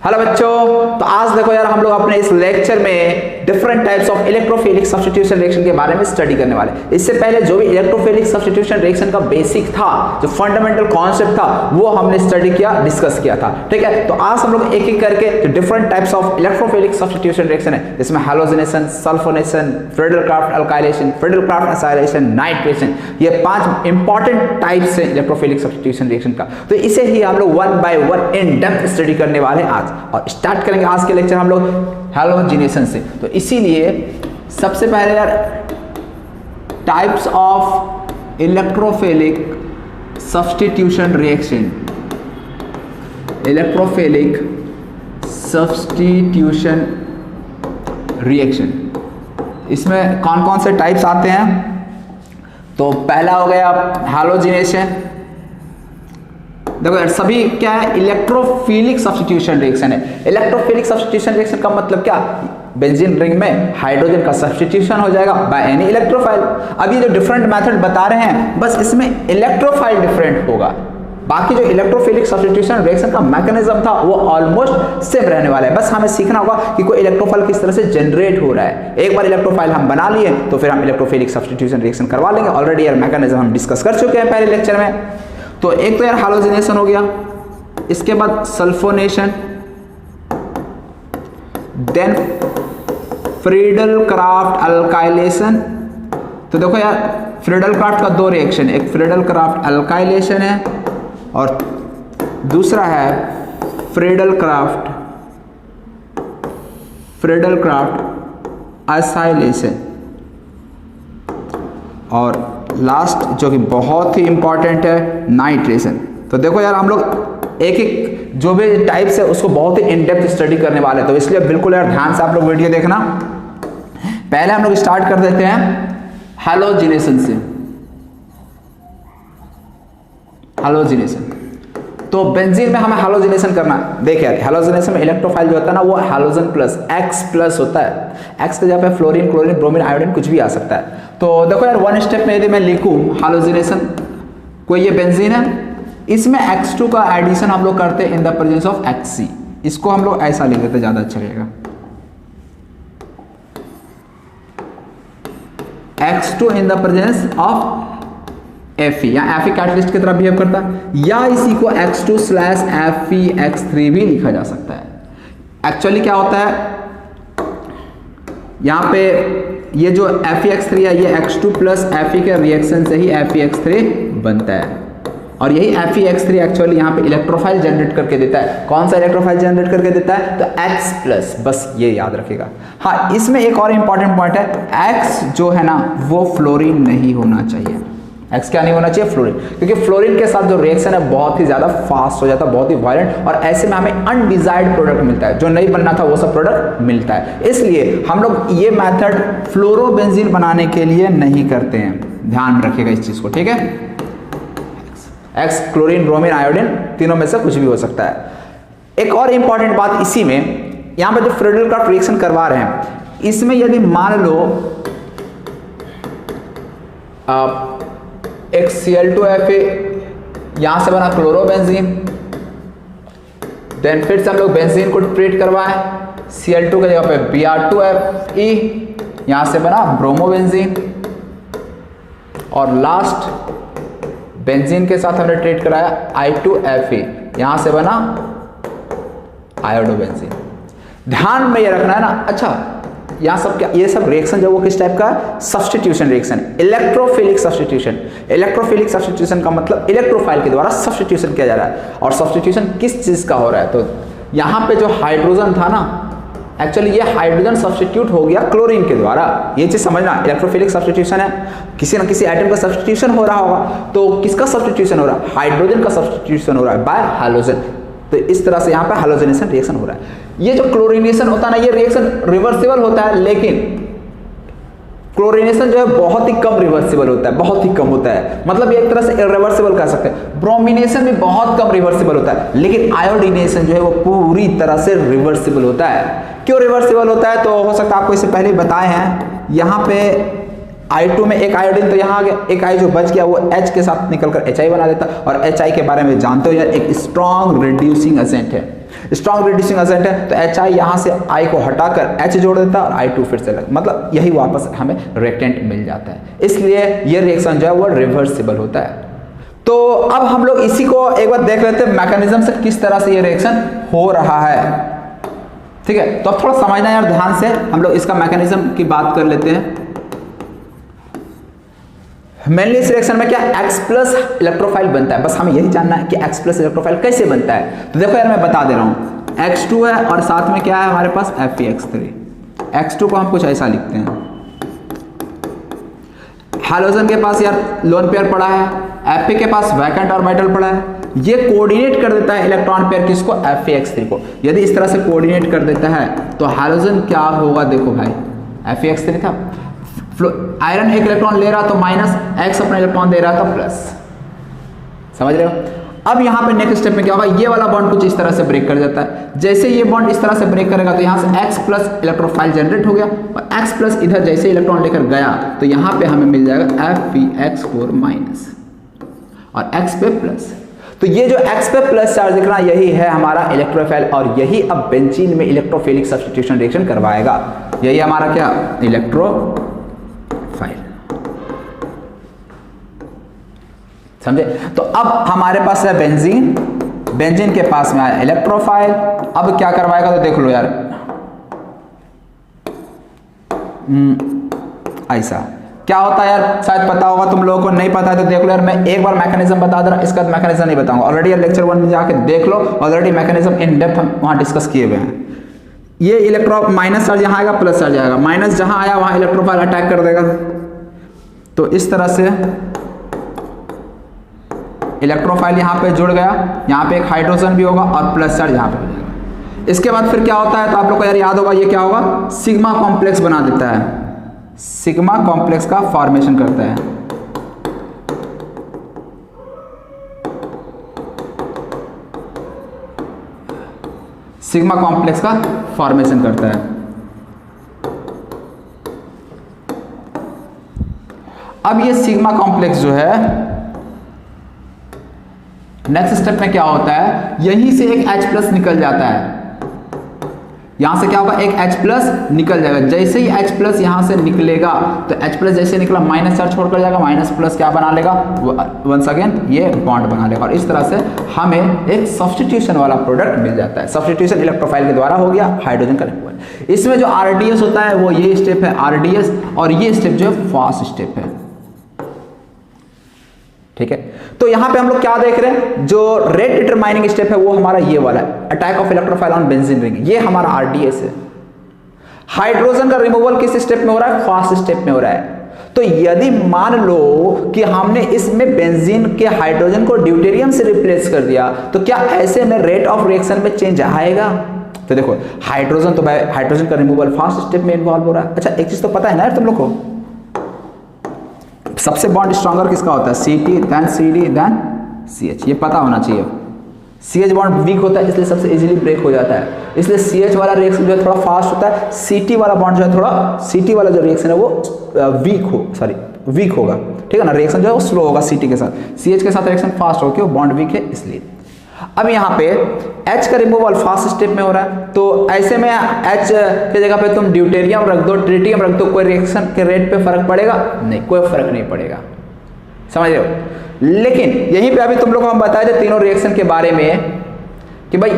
Hello बच्चों, तो आज देखो यार हम लोग अपने इस लेक्चर में different types of electrophilic substitution reaction के बारे में स्टडी करने वाले। इससे पहले जो भी इलेक्ट्रोफिलिक सब्स्टिट्यूशन रिएक्शन का बेसिक था, जो फंडामेंटल कॉन्सेप्ट था, वो हमने स्टडी किया, डिस्कस किया था। ठीक है, तो आज हम लोग एक एक करके जो different types of electrophilic substitution reaction है, इसमें halogenation, sulphonation, Friedel-Crafts alkylation, Friedel-Crafts acylation, nitration, ये 5 इंपॉर्टेंट टाइप्स हैं इलेक्ट्रोफिलिक सब्स्टिट्यूशन रिएक्शन का। तो इसे ही हम लोग one by one in depth study करने वाले हैं आज, और स्टार्ट करेंगे आज के लेक्चर हम लोग हैलोजिनेशन से। तो इसीलिए सबसे पहले यार types of electrophilic substitution reaction, electrophilic substitution reaction, इसमें कौन कौन से टाइप्स आते हैं? तो पहला हो गया हैलोजिनेशन। देखो यार सभी क्या है, इलेक्ट्रोफिलिक सब्स्टिट्यूशन रिएक्शन है। इलेक्ट्रोफिलिक सब्स्टिट्यूशन रिएक्शन का मतलब क्या, बेंजीन रिंग में हाइड्रोजन का सब्स्टिट्यूशन हो जाएगा बाय एनी इलेक्ट्रोफाइल। अब ये जो डिफरेंट मेथड बता रहे हैं, बस इसमें इलेक्ट्रोफाइल डिफरेंट होगा, बाकी जो इलेक्ट्रोफिलिक सब्स्टिट्यूशन रिएक्शन का मैकेनिज्म था वो ऑलमोस्ट सेम रहने वाला है। बस हमें सीखना होगा कि कोई इलेक्ट्रोफाइल किस तरह से जनरेट हो रहा है। एक बार इलेक्ट्रोफाइल हम बना लिए तो फिर हम इलेक्ट्रोफिलिक सब्स्टिट्यूशन रिएक्शन करवा लेंगे। ऑलरेडी यार मैकेनिज्म हम डिस्कस कर चुके हैं पहले लेक्चर में। तो एक तो यार हैलोजिनेशन हो गया, इसके बाद सल्फोनेशन, देन फ्रीडल-क्राफ्ट अल्काइलेशन। तो देखो यार फ्रीडल-क्राफ्ट का 2 रिएक्शन, एक फ्रीडल-क्राफ्ट अल्काइलेशन है और दूसरा है फ्रीडल-क्राफ्ट एसाइलेशन। और लास्ट जो कि बहुत ही इंपॉर्टेंट है, नाइट्रेशन। तो देखो यार हम लोग एक एक जो भी टाइप्स है उसको बहुत ही इन डेप्थ स्टडी करने वाले हैं, तो इसलिए बिल्कुल यार ध्यान से आप लोग वीडियो देखना। पहले हम लोग स्टार्ट कर देते हैं हैलोजिनेशन से। हैलोजिनेशन तो बेंजीन में हमें हैलोजिनेशन करना है। देखिए यार हैलोजिनेशन में इलेक्ट्रोफाइल जो होता है ना, वो हैलोजन प्लस एक्स प्लस होता है। एक्स के जगह पे फ्लोरीन, क्लोरीन, ब्रोमीन, आयोडीन कुछ भी आ सकता है। तो देखो यार वन स्टेप में यदि मैं लिखूं हैलोजिनेशन, कोई ये बेंजीन है, इसमें X2 का एडिशन हम लोग करते हैं in the presence of Xc। इसको हम लोग ऐसा लिख देते, ज्यादा अच्छा रहेगा, X2 in the presence of Fe, या Fe कैटलिस्ट की तरह बिहेव करता है, या इसी को X2/FeX3 भी लिखा जा सकता है। एक्चुअली क्या होता है यहाँ पे, ये जो FeX3 है ये X2 प्लस Fe के रिएक्शन से ही FeX3 बनता है, और यही FeX3 एक्चुअली यहाँ पे इलेक्ट्रोफाइल जनरेट करके देता है। कौन सा इलेक्ट्रोफाइल जनरेट करके देता है? तो X प्लस, बस ये याद रखिएगा। हाँ, इसमें एक और इंपॉर्टेंट पॉइंट है, X जो है ना वो फ्लोरीन नहीं होना चाहिए। X क्या नहीं होना चाहिए? फ्लोरीन, क्योंकि फ्लोरीन के साथ जो रिएक्शन है बहुत ही ज्यादा फास्ट हो जाता है, बहुत ही वायलेंट, और ऐसे में हमें अनडिजायर्ड प्रोडक्ट मिलता है, जो नहीं बनना था वो सब प्रोडक्ट मिलता है। इसलिए हम लोग ये मेथड फ्लोरोबेंजीन बनाने के लिए नहीं करते हैं, ध्यान रखिएगा इस चीज को, ठीक है। X क्लोरीन, ब्रोमीन, आयोडीन तीनों में से कुछ भी हो सकता है। एक और इंपॉर्टेंट बात इसी में, यहां पे जो फ्रीडल-क्राफ्ट रिएक्शन करवा रहे हैं, इसमें यदि मान लो एक Cl2Fa यहां से बना क्लोरोबेंजीन, देन फिर से हम लोग बेंजीन को ट्रीट करवाएं, Cl2 के जगह पे Br2Fe, यहां से बना ब्रोमोबेंजीन, और लास्ट बेंजीन के साथ हमने ट्रीट कराया I2Fe, यहां से बना आयोडोबेंजीन। ध्यान में ये रखना है ना। अच्छा, यहाँ सब क्या, ये सब रिएक्शन जो वो किस टाइप का? Substitution reaction, electrophilic substitution. Electrophilic substitution का मतलब इलेक्ट्रोफाइल के द्वारा सब्स्टिट्यूशन किया जा रहा है। और सब्स्टिट्यूशन किस चीज का हो रहा है? तो यहाँ पे जो हाइड्रोजन था ना, एक्चुअली ये हाइड्रोजन सब्स्टिट्यूट हो गया क्लोरीन के द्वारा। ये चीज समझना, इलेक्ट्रोफिलिक सब्स्टिट्यूशन है, किसी ना किसी एटम का सब्स्टिट्यूशन हो रहा होगा। तो किसका सब्स्टिट्यूशन हो रहा है? हाइड्रोजन का सब्स्टिट्यूशन हो रहा है बाय हैलोजन। तो इस तरह से यहाँ पे हैलोजिनेशन रिएक्शन हो रहा है। ये जो क्लोरीनेशन होता है ना, ये रिएक्शन रिवर्सिबल होता है, लेकिन क्लोरीनेशन जो है बहुत ही कम रिवर्सिबल होता है, बहुत ही कम होता है, मतलब एक तरह से इरिवर्सिबल कह सकते हैं। ब्रोमिनेशन भी बहुत कम रिवर्सिबल होता है, लेकिन आयोडीनेशन जो है वो पूरी तरह से रिवर्सिबल होता है। क्यों रिवर्सिबल होता है? तो हो सकता है आपको इससे पहले बताए हैं, यहाँ पे I2 में एक आयोडीन तो यहाँ आ गया, एक I जो बच गया वो H के साथ निकलकर HI बना देता, और HI के बारे में जानते हो यार, एक स्ट्रॉन्ग रिड्यूसिंग एजेंट है। स्ट्रॉन्ग रिड्यूसिंग एजेंट है तो HI यहाँ से I को हटाकर H जोड़ देता है और I2 फिर से लग, मतलब यही वापस हमें रिएक्टेंट मिल जाता है। इसलिए ये रिएक्शन जो है वो रिवर्सिबल होता है। तो अब हम लोग इसी को एक बार देख लेते हैं मैकेनिज्म से किस तरह से ये रिएक्शन हो रहा है। ठीक है, तो अब थोड़ा समझना यार ध्यान से, हम लोग इसका मैकेनिज्म की बात कर लेते हैं। मेनली इस रिएक्शन में क्या X प्लस इलेक्ट्रोफाइल बनता है, बस हमें यही जानना है कि X प्लस इलेक्ट्रोफाइल कैसे बनता है। तो देखो यार मैं बता दे रहा हूँ, X2 है और साथ में क्या है हमारे पास FeX3। X2 को हम कुछ ऐसा लिखते हैं, हैलोजन के पास यार लोन पेयर पड़ा है, Fe के पास वैकेंट ऑर्बिटल पड़ा है, ये कोऑर्डिनेट कर देता है इलेक्ट्रॉन पेयर किसको, FeX3 को। यदि इस तरह से कोऑर्डिनेट कर देता है तो हैलोजन क्या होगा, देखो भाई FeX3 था, आयरन एक इलेक्ट्रॉन ले रहा तो माइनस, X अपना इलेक्ट्रॉन दे रहा था प्लस, समझ रहे हो। अब यहाँ पे नेक्स्ट स्टेप में क्या होगा, ये वाला बॉन्ड कुछ इस तरह से ब्रेक कर जाता है। जैसे ये बॉन्ड इस तरह से ब्रेक करेगा तो यहाँ से X प्लस इलेक्ट्रोफाइल जनरेट हो गया और X प्लस इधर जैसे इलेक्ट्रॉन लेकर गया तो यहाँ पे हमें मिल जाएगा FeX4 माइनस और X पे प्लस। तो ये जो X पे प्लस चार्ज दिख रहा है यही है हमारा इलेक्ट्रोफाइल और यही अब बेंजीन में इलेक्ट्रोफिलिक सब्स्टिट्यूशन रिएक्शन करवाएगा। यही हमारा क्या इलेक्ट्रोफाइल, समझे। तो अब हमारे पास है बेंजीन, बेंजीन के पास में आया इलेक्ट्रोफाइल। अब क्या करवाएगा तो देख लो यार, ऐसा क्या होता है यार, शायद पता होगा तुम लोगों को, नहीं पता है तो देख लो यार, मैं एक बार मैकेनिज्म बता दे रहा, इसका मैकेनिज्म नहीं बताऊंगा। ऑलरेडी लेक्चर 1 में जाके देख लो, ऑलरेडी मैकेनिज्म इन डेप्थ हम वहां डिस्कस किए हुए हैं। ये इलेक्ट्रो माइनस चार्ज यहाँ आएगा, प्लस चार्ज आएगा, माइनस जहां आया वहां इलेक्ट्रोफाइल अटैक कर देगा। तो इस तरह से इलेक्ट्रोफाइल यहाँ पे जुड़ गया, यहाँ पे एक हाइड्रोजन भी होगा और प्लस चार्ज यहाँ पे हो जाएगा। इसके बाद फिर क्या होता है तो आप लोग को यार याद होगा, ये क्या होगा, सिग्मा कॉम्प्लेक्स बना देता है, सिग्मा कॉम्प्लेक्स का फॉर्मेशन करता है। सिग्मा कॉम्प्लेक्स का फॉर्मेशन करता है। अब ये सिग्मा कॉम्प्लेक्स जो है नेक्स्ट स्टेप में क्या होता है, यहीं से एक H प्लस निकल जाता है, यहां से क्या होगा एक H प्लस निकल जाएगा। जैसे ही H प्लस यहां से निकलेगा तो H प्लस जैसे निकला माइनस चार्ज छोड़कर जाएगा, माइनस प्लस क्या बना लेगा, वंस अगेन ये बॉन्ड बना लेगा और इस तरह से हमें एक सब्स्टिट्यूशन वाला प्रोडक्ट मिल जाता है। सब्स्टिट्यूशन इलेक्ट्रोफाइल के द्वारा हो गया हाइड्रोजन का रिमूवल। इसमें जो RDS होता है वो ये स्टेप है RDS और ये स्टेप जो है फास्ट स्टेप है। ठीक है, तो यहां पे हम लोग क्या देख रहे हैं, जो रेट डिटरमाइनिंग स्टेप है वो हमारा ये वाला है, attack of electrophile on benzene ring, ये हमारा RDS है। हाइड्रोजन का रिमूवल किस स्टेप में हो रहा है, फास्ट स्टेप में हो रहा है। तो यदि मान लो कि हमने इसमें बेंजीन के हाइड्रोजन को ड्यूटेरियम से रिप्लेस कर दिया तो क्या ऐसे में रेट ऑफ रिएक्शन में चेंज आएगा। तो देखो हाइड्रोजन तो हाइड्रोजन का रिमूवल फास्ट स्टेप में इन्वॉल्व हो रहा है। अच्छा एक चीज तो पता है ना तुम लोग को, सबसे बॉन्ड स्ट्रॉन्गर किसका होता है, Ct then Cd then CH, ये पता होना चाहिए। CH बॉन्ड वीक होता है इसलिए सबसे इजीली ब्रेक हो जाता है, इसलिए CH वाला रिएक्शन जो है थोड़ा फास्ट होता है। Ct वाला बॉन्ड जो है थोड़ा, Ct वाला जो रिएक्शन है वो वीक होगा, ठीक है ना, रिएक्शन जो है वो स्लो होगा Ct के साथ, CH के साथ रिएक्शन फास्ट होगा, क्यों, बॉन्ड वीक है इसलिए। अब यहाँ पे H का रिमूवल फास्ट स्टेप में हो रहा है, तो ऐसे में H की जगह पे तुम ड्यूटेरियम रख दो, ट्रिटियम रख दो, कोई रिएक्शन के रेट पे फर्क पड़ेगा नहीं, कोई फर्क नहीं पड़ेगा, समझ रहे हो। लेकिन यहीं पे अभी तुम लोगों को हम बताए थे तीनों रिएक्शन के बारे में कि भाई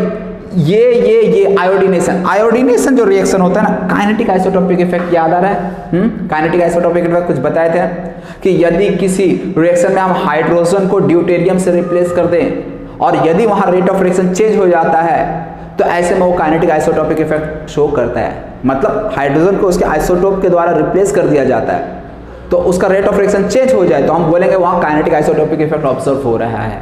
ये आयोडीनेशन जो रिएक्शन होता है ना, काइनेटिक आइसोटोपिक इफेक्ट याद आ रहा है, काइनेटिक आइसोटोपिक इफेक्ट कुछ बताए थे कि यदि किसी रिएक्शन में हम हाइड्रोजन को ड्यूटेरियम से रिप्लेस कर दें और यदि वहां रेट ऑफ रिएक्शन चेंज हो जाता है तो ऐसे में वो काइनेटिक आइसोटोपिक इफेक्ट शो करता है। मतलब हाइड्रोजन को उसके आइसोटोप के द्वारा रिप्लेस कर दिया जाता है तो उसका रेट ऑफ रिएक्शन चेंज हो जाए तो हम बोलेंगे वहां काइनेटिक आइसोटोपिक इफेक्ट ऑब्जर्व हो रहा है।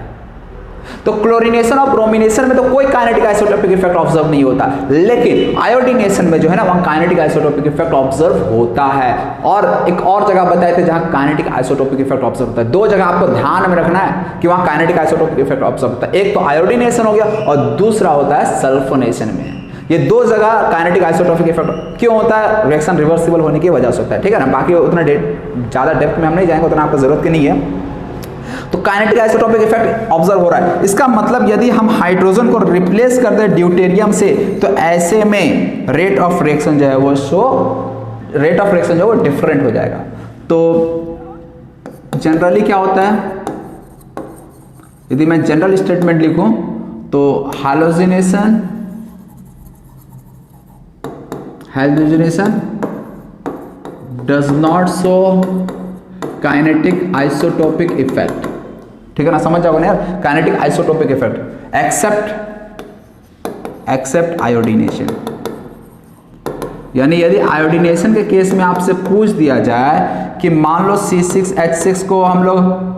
तो क्लोरीनेशन और ब्रोमिनेशन में तो कोई काइनेटिक आइसोटोपिक इफेक्ट ऑब्जर्व नहीं होता, लेकिन आयोडीनेशन में जो है ना वहां काइनेटिक आइसोटोपिक इफेक्ट ऑब्जर्व होता है। और एक और जगह बताए थे जहां काइनेटिक आइसोटोपिक इफेक्ट ऑब्जर्व होता है, दो जगह आपको ध्यान में रखना है कि वहां काइनेटिक आइसोटोपिक इफेक्ट ऑब्जर्व होता है, एक तो आयोडीनेशन हो गया और दूसरा होता है सल्फोनेशन में। ये दो जगह काइनेटिक आइसोटोपिक इफेक्ट क्यों होता है, रिएक्शन रिवर्सिबल होने की वजह से होता है, ठीक है ना। बाकी उतना ज्यादा डेप्थ में हम नहीं जाएंगे, उतना आपको जरूरत की नहीं है। तो काइनेटिक आइसोटोपिक इफेक्ट ऑब्जर्व हो रहा है। इसका मतलब यदि हम हाइड्रोजन को रिप्लेस कर दें ड्यूटेरियम से तो ऐसे में रेट ऑफ रिएक्शन जो है वो डिफरेंट हो जाएगा। तो जनरली क्या होता है, यदि मैं जनरल स्टेटमेंट लिखूं तो halogenation does not show kinetic isotopic effect, ठीक है ना, समझ जाओगे ना यार, kinetic isotopic effect except iodination. यानी यदि आयोडीनेशन के केस में आपसे पूछ दिया जाए कि मान लो C6H6 को हम लोग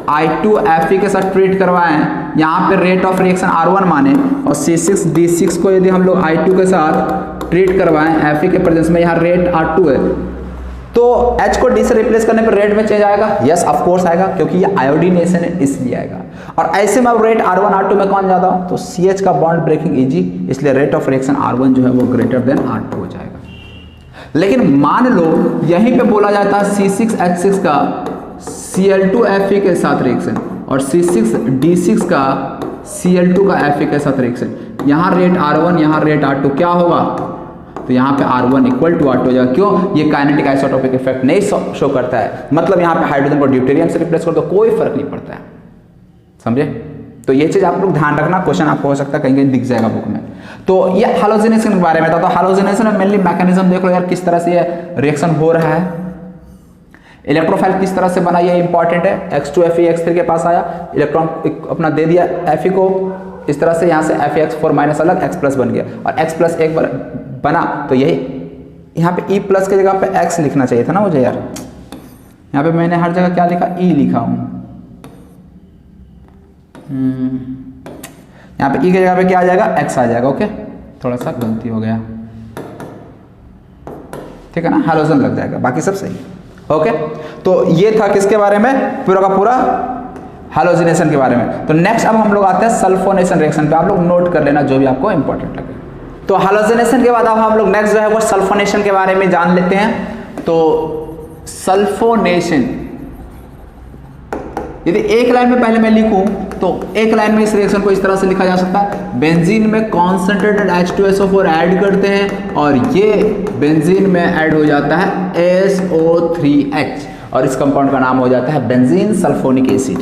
I2Fe के साथ ट्रीट करवाएं, यहाँ पे रेट ऑफ रिएक्शन R1 माने, और C6D6 को यदि हम लोग I2 के साथ ट्रीट करवाएं Fe के प्रेजेंस में, यहाँ रेट R2 है, तो H को D से रिप्लेस करने पर रेट में चेंज आएगा? यस ऑफ कोर्स आएगा, क्योंकि ये आयोडीनेशन है इसलिए आएगा। और ऐसे में अब रेट R1 R2 में कौन ज्यादा, तो CH का बॉन्ड ब्रेकिंग इजी, इसलिए रेट ऑफ रिएक्शन R1 जो है वो ग्रेटर देन R2 हो जाएगा। लेकिन मान लो यहीं पे बोला जाता है C6H6 का Cl2Fe के साथ रिएक्शन और C6D6 का Cl2 का Fe के साथ रिएक्शन, यहाँ रेट R1 यहाँ रेट R2, क्या होगा, तो यहाँ पे R1 इक्वल टू R2 हो जाएगा। क्यों, ये काइनेटिक आइसोटोपिक इफेक्ट नहीं शो करता है, मतलब यहाँ पे हाइड्रोजन को ड्यूटेरियम से रिप्लेस कर दो कोई फर्क नहीं पड़ता है, समझे। तो ये चीज आप लोग ध्यान रखना, क्वेश्चन आपको हो सकता है कहीं कहीं दिख जाएगा बुक में। तो ये हैलोजिनेशन के बारे में था, तो हैलोजिनेशन में मेनली मैकेनिज्म देख लो यार, किस तरह से ये रिएक्शन हो रहा है, इलेक्ट्रोफाइल किस तरह से बना, ये इंपॉर्टेंट है। H2Fe X3 के पास आया, इलेक्ट्रॉन अपना दे दिया Fe को, इस तरह से यहाँ से FeX4 माइनस अलग X प्लस बन गया, और X प्लस एक बार बना तो यही यहाँ पे E प्लस की जगह पे X लिखना चाहिए था ना मुझे यार, यहाँ पे मैंने हर जगह क्या लिखा, E लिखा हूँ। यहाँ पे E की जगह पे क्या आ जाएगा, X आ जाएगा। ओके, थोड़ा सा गलती हो गया, ठीक है ना, हैलोजन लग जाएगा, बाकी सब सही। ओके, तो ये था किसके बारे में, पूरा का पूरा हैलोजिनेशन के बारे में। तो नेक्स्ट अब हम लोग आते हैं सल्फोनेशन रिएक्शन पे, आप लोग नोट कर लेना जो भी आपको इंपॉर्टेंट लगे। तो हैलोजिनेशन के बाद अब हम लोग नेक्स्ट जो है वो सल्फोनेशन के बारे में जान लेते हैं। तो सल्फोनेशन, यदि एक लाइन में पहले मैं लिखूं तो एक लाइन में इस रिएक्शन को इस तरह से लिखा जा सकता है, बेंजीन में कॉन्सेंट्रेटेड H2SO4 ऐड करते हैं और ये बेंजीन में ऐड हो जाता है SO3H और इस कंपाउंड का नाम हो जाता है बेंजीन सल्फोनिक एसिड।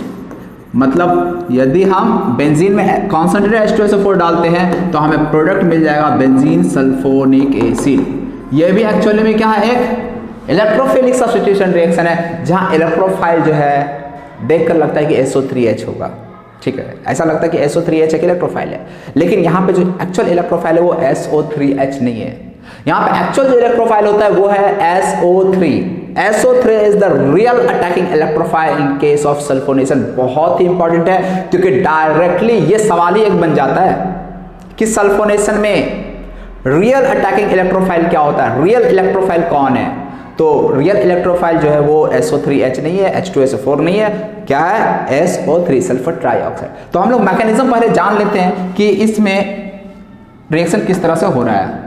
मतलब यदि हम बेंजीन में कॉन्सेंट्रेटेड H2SO4 डालते हैं तो हमें प्रोडक्ट मिल जाएगा बेंजीन सल्फोनिक एसिड। यह भी एक्चुअली में क्या है, एक इलेक्ट्रोफिलिक सब्स्टिट्यूशन रिएक्शन है, जहां इलेक्ट्रोफाइल जो है देखकर लगता है कि SO3H होगा, ठीक है, ऐसा लगता है कि SO3H एक इलेक्ट्रोफाइल है, लेकिन यहाँ पे जो एक्चुअल इलेक्ट्रोफाइल है वो SO3H नहीं है। यहाँ पे एक्चुअल जो इलेक्ट्रोफाइल होता है वो है SO3। SO3 is the real attacking electrophile in case of sulphonation. बहुत ही इंपॉर्टेंट है, क्योंकि डायरेक्टली ये सवाल ही एक बन जाता है कि सल्फोनेशन में रियल अटैकिंग इलेक्ट्रोफाइल क्या होता है, रियल इलेक्ट्रोफाइल कौन है। तो रियल इलेक्ट्रोफाइल जो है वो SO3H नहीं है, H2SO4 नहीं है, क्या है, SO3 सल्फर ट्राइऑक्साइड। तो हम लोग मैकेनिज्म पहले जान लेते हैं कि इसमें रिएक्शन किस तरह से हो रहा है।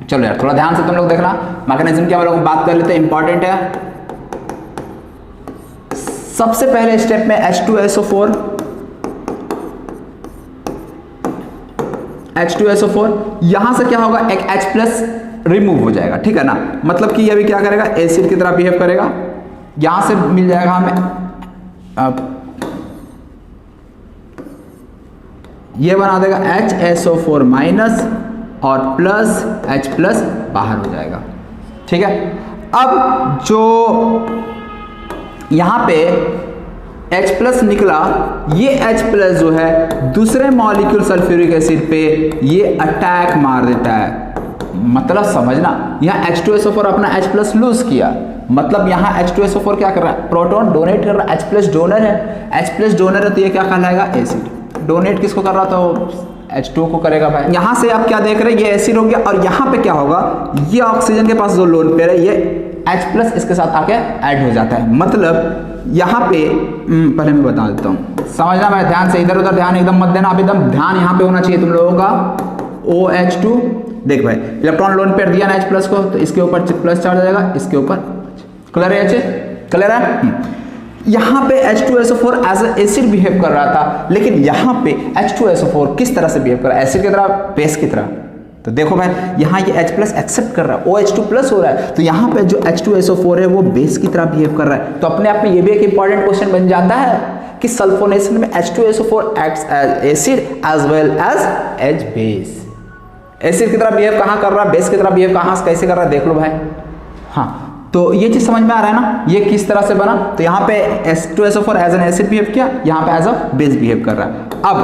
चलो यार थोड़ा ध्यान से तुम लोग देखना, मैकेनिज्म की हम लोग बात कर लेते हैं, इंपॉर्टेंट है। सबसे पहले स्टेप में H2SO4 यहां से क्या होगा, एक H प्लस रिमूव हो जाएगा, ठीक है ना। मतलब कि ये भी क्या करेगा, एसिड की तरह बिहेव करेगा। यहां से मिल जाएगा हमें ये बना देगा HSO4 माइनस और प्लस H प्लस बाहर हो जाएगा, ठीक है। अब जो यहां पे H प्लस निकला, ये H प्लस जो है दूसरे मॉलिक्यूल सल्फ्यूरिक एसिड पे ये अटैक मार देता है। मतलब समझना, यहाँ H2SO4 अपना H प्लस लूज किया, मतलब यहाँ H2SO4 क्या कर रहा है, प्रोटॉन डोनेट कर रहा है, H प्लस डोनर है, H प्लस डोनर है तो ये क्या कहलाएगा, एसिड। डोनेट किसको कर रहा था, तो H2 को करेगा भाई। यहाँ से आप क्या देख रहे हैं, ये एसिड हो गया, और यहाँ पे क्या होगा, ये ऑक्सीजन के पास जो लोन पेयर है ये H प्लस इसके साथ आके ऐड हो जाता है। मतलब यहाँ पे पहले मैं बता देता हूँ, समझना भाई ध्यान से, इधर उधर ध्यान एकदम मत देना, अब एकदम ध्यान यहाँ पे होना चाहिए तुम लोगों का। OH2 देख भाई, इलेक्ट्रॉन लोन पेयर दिया ना H प्लस को, तो इसके ऊपर प्लस चार्ज आ जाएगा, इसके ऊपर क्लियर है, क्लियर है। यहाँ पे H2SO4 as a acid behave कर रहा था, लेकिन यहाँ पे H2SO4 किस तरह से बिहेव कर रहा है, एसिड की तरह, बेस की तरह। तो देखो भाई यहाँ ये H प्लस एक्सेप्ट कर रहा है, OH2 प्लस हो रहा है, तो यहाँ पे जो H2SO4 है वो बेस की तरह बिहेव कर रहा है। तो अपने आप में ये भी एक इंपॉर्टेंट क्वेश्चन बन जाता है कि सल्फोनेशन में H2SO4 acts as acid as well as base. Acid की तरह बिहेव कहाँ कर रहा है, बेस की तरह बिहेव कहाँ कैसे कर रहा है, देख लो भाई। हाँ, तो ये चीज समझ में आ रहा है ना, ये किस तरह से बना। तो यहाँ पे H2SO4 as an acid behave किया, यहाँ पे एज अ बेस बिहेव कर रहा है। अब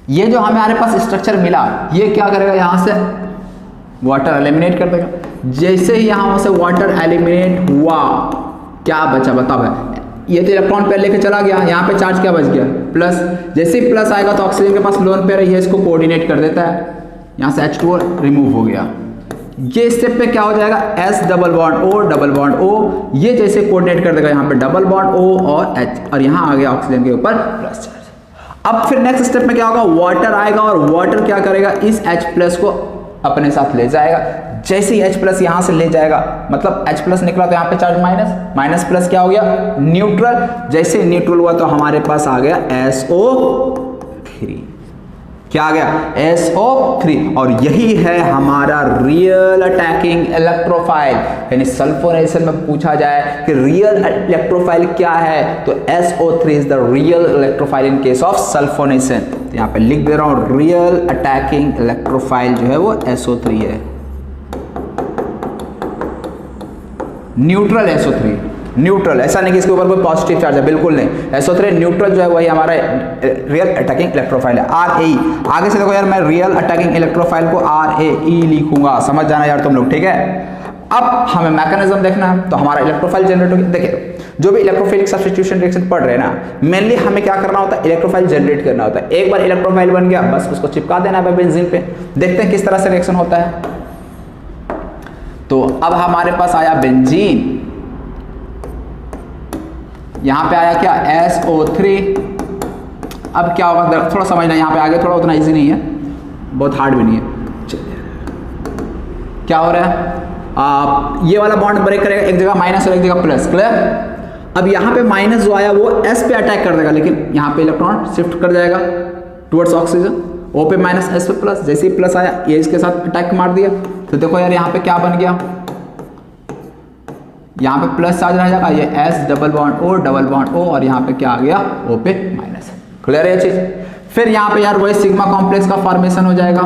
ये जो हमारे पास स्ट्रक्चर मिला, ये क्या करेगा, यहाँ से वाटर एलिमिनेट कर देगा। जैसे ही यहाँ से वाटर एलिमिनेट हुआ, क्या बचा बताओ भाई, ये तो इलेक्ट्रॉन पेयर लेके चला गया, यहाँ पे चार्ज क्या बच गया, प्लस। जैसे ही प्लस आएगा तो ऑक्सीजन के पास लोन पेयर है, ये इसको कोऑर्डिनेट कर देता है, यहाँ से H2O रिमूव हो गया। ये स्टेप पे क्या हो जाएगा, S डबल बॉन्ड O, ये जैसे कोऑर्डिनेट कर देगा, यहाँ पे डबल बॉन्ड O और H, और यहाँ आ गया ऑक्सीजन के ऊपर प्लस चार्ज। अब फिर नेक्स्ट स्टेप में क्या होगा, वाटर आएगा और वाटर क्या करेगा, इस H प्लस को अपने साथ ले जाएगा। जैसे ही H प्लस यहाँ से ले जाएगा, मतलब H प्लस निकला तो यहाँ पे चार्ज माइनस, माइनस प्लस क्या हो गया, न्यूट्रल। जैसे न्यूट्रल हुआ तो हमारे पास आ गया SO3, क्या आ गया, SO3। और यही है हमारा रियल अटैकिंग इलेक्ट्रोफाइल। यानी सल्फोनेशन में पूछा जाए कि रियल इलेक्ट्रोफाइल क्या है, तो SO3 is the real electrophile in case of sulphonation. तो यहाँ पे लिख दे रहा हूं, रियल अटैकिंग इलेक्ट्रोफाइल जो है वो SO3 है। न्यूट्रल SO3, न्यूट्रल, ऐसा नहीं कि इसके ऊपर कोई पॉजिटिव चार्ज है, बिल्कुल नहीं। SO3 न्यूट्रल जो है वही हमारा रियल अटैकिंग इलेक्ट्रोफाइल है। RAE, आगे से देखो यार, मैं रियल अटैकिंग इलेक्ट्रोफाइल को RAE लिखूंगा, समझ जाना यार तुम लोग, ठीक है। अब हमें मैकेनिज्म देखना है, तो हमारा इलेक्ट्रोफाइल जनरेट होगी। देखिए, जो भी इलेक्ट्रोफिलिक सब्स्टिट्यूशन रिएक्शन पढ़ रहे हैं ना, मेनली हमें क्या करना होता है, इलेक्ट्रोफाइल जनरेट करना होता है। एक बार इलेक्ट्रोफाइल बन गया, बस उसको चिपका देना है बेंजीन पे। देखते हैं किस तरह से रिएक्शन होता है। तो अब हमारे पास आया बेंजीन, यहाँ पे आया क्या, SO3। अब क्या होगा, थोड़ा समझना, यहाँ पे आगे थोड़ा उतना इजी नहीं है, बहुत हार्ड भी नहीं है। चलिए, क्या हो रहा है, ये वाला बॉन्ड ब्रेक करेगा, एक जगह माइनस और एक जगह प्लस, क्लियर। अब यहाँ पे माइनस जो आया वो S पे अटैक कर देगा, लेकिन यहाँ पे इलेक्ट्रॉन शिफ्ट कर जाएगा टुवर्ड्स ऑक्सीजन। O पे माइनस, S पे प्लस, जैसे ही प्लस आया ये इसके साथ अटैक मार दिया। तो देखो यार, यहाँ पे क्या बन गया, यहाँ पे प्लस चार्ज रह जाएगा, ये S डबल बॉन्ड O, और यहाँ पे क्या आ गया, O पे माइनस। क्लियर है ये चीज। फिर यहाँ पे यार वही सिग्मा कॉम्प्लेक्स का फॉर्मेशन हो जाएगा।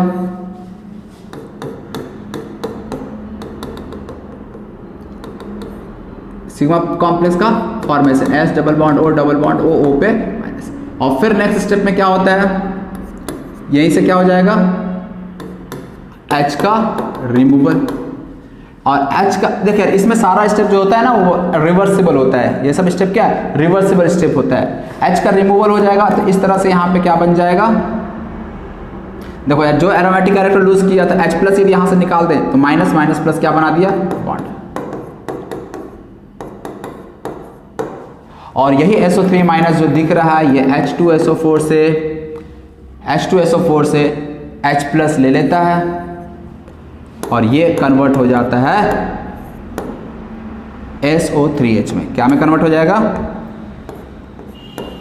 सिग्मा कॉम्प्लेक्स का formation, S double bond O पे माइनस। और फिर नेक्स्ट स्टेप में क्या होता है, यहीं से क्या हो जाएगा, H का रिमूवल। और H का देखिए, इसमें सारा स्टेप जो होता है ना वो रिवर्सिबल होता है। ये सब स्टेप क्या है, रिवर्सिबल स्टेप होता है। H का रिमूवल हो जाएगा, तो इस तरह से यहाँ पे क्या बन जाएगा, देखो यार, जो एरोमेटिक कैरेक्टर लूज किया था H प्लस, यदि यहाँ से निकाल दें तो माइनस माइनस प्लस क्या बना दिया, बॉन्ड। और यही SO3 माइनस जो दिख रहा है, ये H2SO4 से H प्लस ले लेता है, और ये कन्वर्ट हो जाता है SO3H में। क्या में कन्वर्ट हो जाएगा,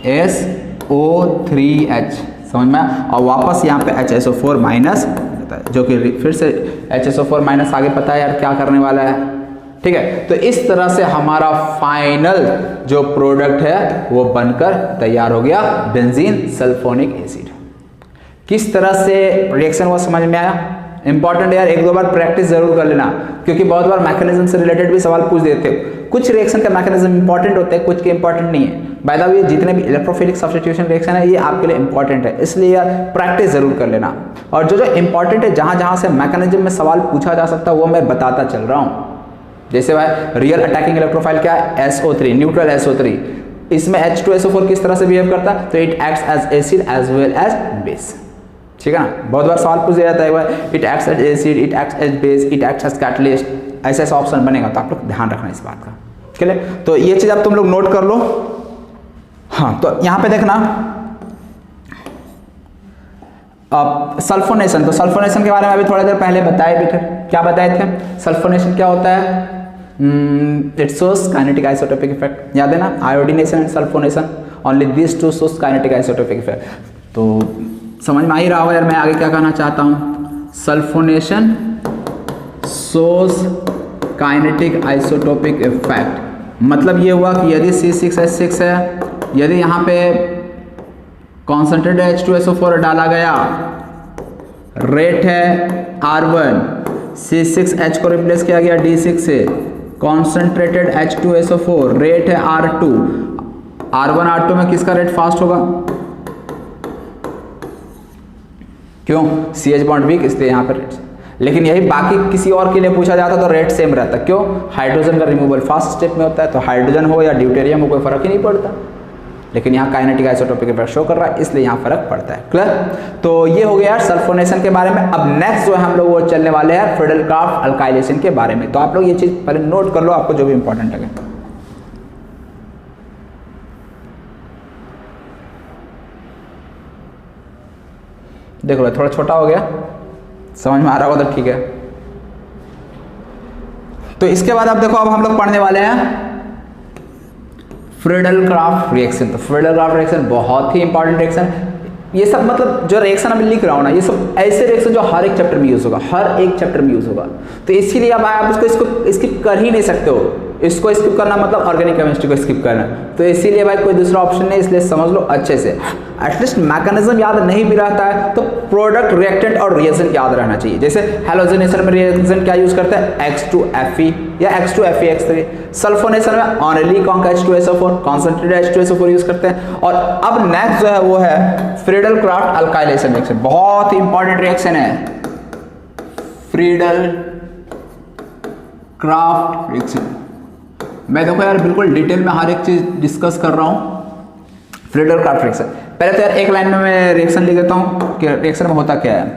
SO3H, समझ में। और वापस यहाँ पे HSO4 माइनस रहता है, जो कि फिर से HSO4 माइनस आगे पता है यार क्या करने वाला है, ठीक है। तो इस तरह से हमारा फाइनल जो प्रोडक्ट है वो बनकर तैयार हो गया, बेंजीन सल्फोनिक एसिड। किस तरह से रिएक्शन हुआ समझ में आया। इंपॉर्टेंट यार, एक दो बार प्रैक्टिस जरूर कर लेना, क्योंकि बहुत बार मैकेनिज्म से रिलेटेड भी सवाल पूछ देते हो। कुछ रिएक्शन का मैकेनिज्म इंपॉर्टेंट होते हैं, कुछ के इंपॉर्टेंट नहीं है। बाय द वे, जितने भी इलेक्ट्रोफिलिक सब्स्टिट्यूशन रिएक्शन है ये आपके लिए इंपॉर्टेंट है, इसलिए यार प्रैक्टिस जरूर कर लेना। और जो जो इंपॉर्टेंट है, जहां जहां से मैकेनिज्म में सवाल पूछा जा सकता है वो मैं बताता चल रहा हूँ। जैसे भाई, रियल अटैकिंग इलेक्ट्रोफाइल क्या है, SO3, न्यूट्रल SO3। इसमें H2SO4 किस तरह से बिहेव करता है, तो it acts as acid as well as base, ठीक है ना। बहुत बार सवाल पूछ जाता है, it acts as acid, it acts as base, it acts as catalyst, ऐसा ऐसा ऑप्शन बनेगा, तो आप लोग ध्यान रखना इस बात का, ठीक है। तो ये चीज आप तुम लोग नोट कर लो। हाँ, तो यहाँ पे देखना, अब सल्फोनेशन, तो सल्फोनेशन के बारे में अभी थोड़ी देर पहले बताए भी थे। क्या बताए थे, सल्फोनेशन क्या होता है, it shows kinetic isotopic effect. याद है ना, iodination and sulphonation, only this two shows kinetic isotopic effect. तो समझ में आ ही रहा होगा यार मैं आगे क्या कहना चाहता हूँ। Sulphonation shows kinetic isotopic effect, मतलब ये हुआ कि यदि C6H6 है, यदि यहाँ पे कॉन्सेंट्रेटेड H2SO4 डाला गया, रेट है R1, C6H को रिप्लेस किया गया D6 से, कॉन्सेंट्रेटेड H2SO4, रेट है R2, R1 R2 में किसका रेट फास्ट होगा? क्यों? CH बॉन्ड वीक, इसलिए यहाँ पर रेट। लेकिन यही बाकी किसी और के लिए पूछा जाता तो रेट सेम रहता। क्यों? हाइड्रोजन का रिमूवल फास्ट स्टेप में होता है, तो हाइड्रोजन हो या ड्यूटेरियम हो कोई फर्क ही नहीं पड़ता। लेकिन यहाँ काइनेटिक आइसोटोपिक इफेक्ट शो कर रहा है, इसलिए यहाँ फर्क पड़ता है। क्लियर? तो ये हो गया यार सल्फोनेशन के बारे में। अब नेक्स्ट जो है हम लोग वो चलने वाले हैं फ्रीडल-क्राफ्ट अल्काइलेशन के बारे में। तो आप लोग ये चीज पहले नोट कर लो, आपको जो भी इंपॉर्टेंट लगे। देख लो थोड़ा छोटा हो गया, समझ में आ रहा होगा तो ठीक है। तो इसके बाद अब देखो, अब हम लोग पढ़ने वाले हैं फ्रीडल-क्राफ्ट रिएक्शन। तो फ्रीडल-क्राफ्ट रिएक्शन बहुत ही इंपॉर्टेंट रिएक्शन। ये सब मतलब जो रिएक्शन मैं लिख रहा हूँ ना, ये सब ऐसे रिएक्शन जो हर एक चैप्टर में यूज होगा, हर एक चैप्टर में यूज होगा। तो इसीलिए अब आप इसको स्किप कर ही नहीं सकते हो। इसको स्किप करना मतलब ऑर्गेनिक केमिस्ट्री को स्किप करना। तो इसीलिए भाई कोई दूसरा ऑप्शन नहीं, इसलिए समझ लो अच्छे से। एटलीस्ट मैकेनिज्म याद नहीं भी रहता है तो प्रोडक्ट, रिएक्टेंट और रिएजेंट याद रहना चाहिए। जैसे हैलोजनेशन में रिएजेंट क्या यूज करते हैं? X2Fe या X2FeX3। सल्फोनेशन में only H2SO4, concentrated H2SO4 use करते हैं। और अब नेक्स्ट जो है वो है फ्रीडल-क्राफ्ट अल्काइलेशन रिएक्शन। बहुत ही इंपॉर्टेंट रिएक्शन है फ्रीडल-क्राफ्ट रिएक्शन। मैं देखो यार बिल्कुल डिटेल में हर एक चीज डिस्कस कर रहा हूँ। फ्रीडल-क्राफ्ट रिएक्शन, पहले तो यार एक लाइन में मैं रिएक्शन लिख देता हूँ कि रिएक्शन में होता क्या है।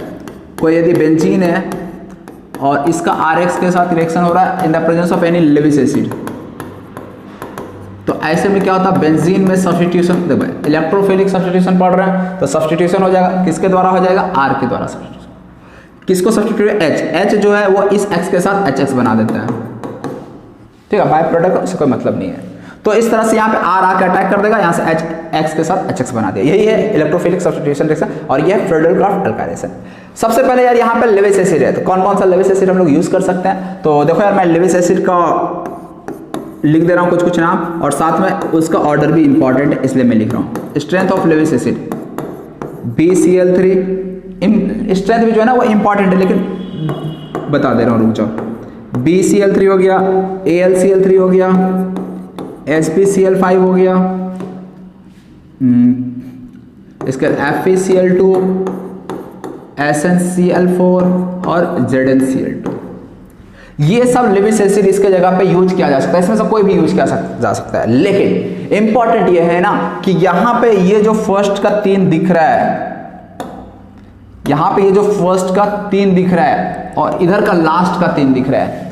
कोई यदि बेंजीन है और इसका RX के साथ रिएक्शन हो रहा है in the presence of any Lewis acid, तो ऐसे में क्या होता है? बेंजीन में सब्स्टिट्यूशन, देखो इलेक्ट्रोफिलिक सब्स्टिट्यूशन पढ़ रहे हैं तो सब्स्टिट्यूशन हो जाएगा, किसके द्वारा हो जाएगा? R के द्वारा सब्स्टिट्यूशन। किसको सब्स्टिट्यूट? H जो है वो इस X के साथ HX बना देता है, ठीक है, बाय प्रोडक्ट, उससे कोई मतलब नहीं है। तो इस तरह से यहाँ पे R आके अटैक कर देगा, यहाँ से X के साथ HX बना दिया। यही है इलेक्ट्रोफिलिक सब्स्टिट्यूशन रिएक्शन और ये है फ्रीडल-क्राफ्ट अल्काइलेशन। सबसे पहले यार यहाँ पे लेविस एसिड है, तो कौन कौन सा लेविस एसिड हम लोग यूज कर सकते हैं? तो देखो यार मैं लेविस एसिड का लिख दे रहा हूँ कुछ कुछ नाम, और साथ में उसका ऑर्डर भी इंपॉर्टेंट है इसलिए मैं लिख रहा हूँ। Strength of Lewis acid BCl3, strength भी जो है ना वो इंपॉर्टेंट है, लेकिन बता दे रहा हूँ, रुक जाओ। BCl3 हो गया, AlCl3 हो गया, SbCl5 हो गया, इसके FeCl2, SnCl4 और ZnCl2। ये सब लेविस एसिड इसके जगह पे यूज किया जा सकता है, इसमें से कोई भी यूज किया जा सकता है। लेकिन इंपॉर्टेंट ये है ना कि यहाँ पे ये जो फर्स्ट का 3 दिख रहा है, यहाँ पे ये जो फर्स्ट का 3 दिख रहा है और इधर का लास्ट का 3 दिख रहा है,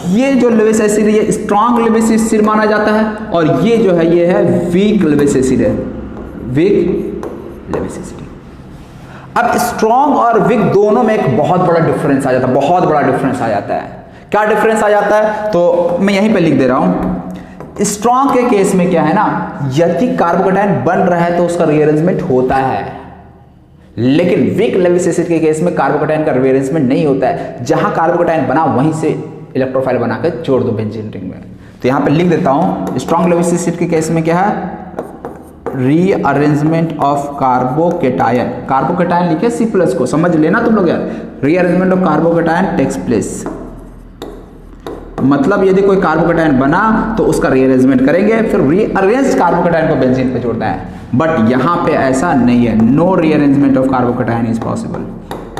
ये जो लेविस एसिड ये स्ट्रॉन्ग लेविस एसिड माना जाता है, और ये जो है ये है वीक लेविस एसिड है, वीक लेविस एसिड। अब स्ट्रॉन्ग और वीक दोनों में एक बहुत बड़ा डिफरेंस आ जाता है, बहुत बड़ा डिफरेंस आ जाता है। क्या डिफरेंस आ जाता है? तो मैं यहीं पे लिख दे रहा हूं। स्ट्रॉन्ग के केस में क्या है ना, यदि कार्बोकेटायन बन रहा है तो उसका रीअरेंजमेंट होता है, लेकिन वीक लेविस एसिड के केस में कार्बोकेटायन का रीअरेंजमेंट नहीं होता है। जहां कार्बोकेटायन बना वहीं से इलेक्ट्रोफाइल बनाकर जोड़ दो बेंजीन रिंग में। तो यहां पे लिख देता हूं, स्ट्रॉन्ग लेविस एसिड के केस में क्या है? रीअरेंजमेंट ऑफ कार्बोकेटायन, कार्बोकेटायन लिखे C+ को, समझ लेना तुम लोग यार। Rearrangement of carbocation takes place, मतलब यदि कोई कार्बोकेटायन बना तो उसका रीअरेंजमेंट करेंगे, फिर रीअरेंज कार्बोकेटायन को बेंजीन पे जोड़ना है। बट यहाँ पे ऐसा नहीं है, no rearrangement of carbocation is possible,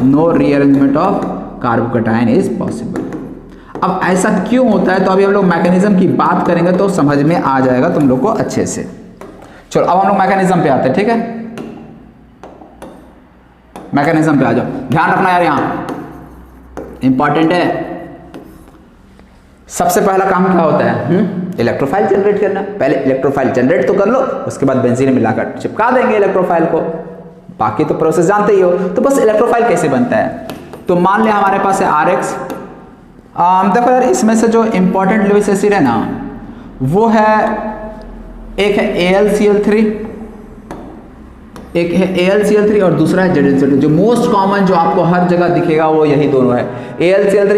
no rearrangement of carbocation is possible. अब ऐसा क्यों होता है? तो अभी हम लोग मैकेनिज्म की बात करेंगे तो समझ में आ जाएगा तुम लोग को अच्छे से। चलो अब हम लोग मैकेनिज्म पे आते हैं, ठीक है? मैकेनिज्म पे आ जाओ, ध्यान रखना यार, यहां इंपॉर्टेंट है। सबसे पहला काम क्या होता है? इलेक्ट्रोफाइल जनरेट करना। पहले इलेक्ट्रोफाइल जनरेट तो कर लो, उसके बाद बेंजीन मिलाकर चिपका देंगे इलेक्ट्रोफाइल को। बाकी तो प्रोसेस जानते ही हो। तो बस इलेक्ट्रोफाइल कैसे बनता है? तो मान लिया हमारे पास है RX, देखो यार, इसमें से जो इम्पोर्टेंट लुईस एसिड है ना, वो है, एक है AlCl3, एक है AlCl3 और दूसरा है ZnCl2। जो मोस्ट कॉमन जो आपको हर जगह दिखेगा वो यही दोनों है, AlCl3,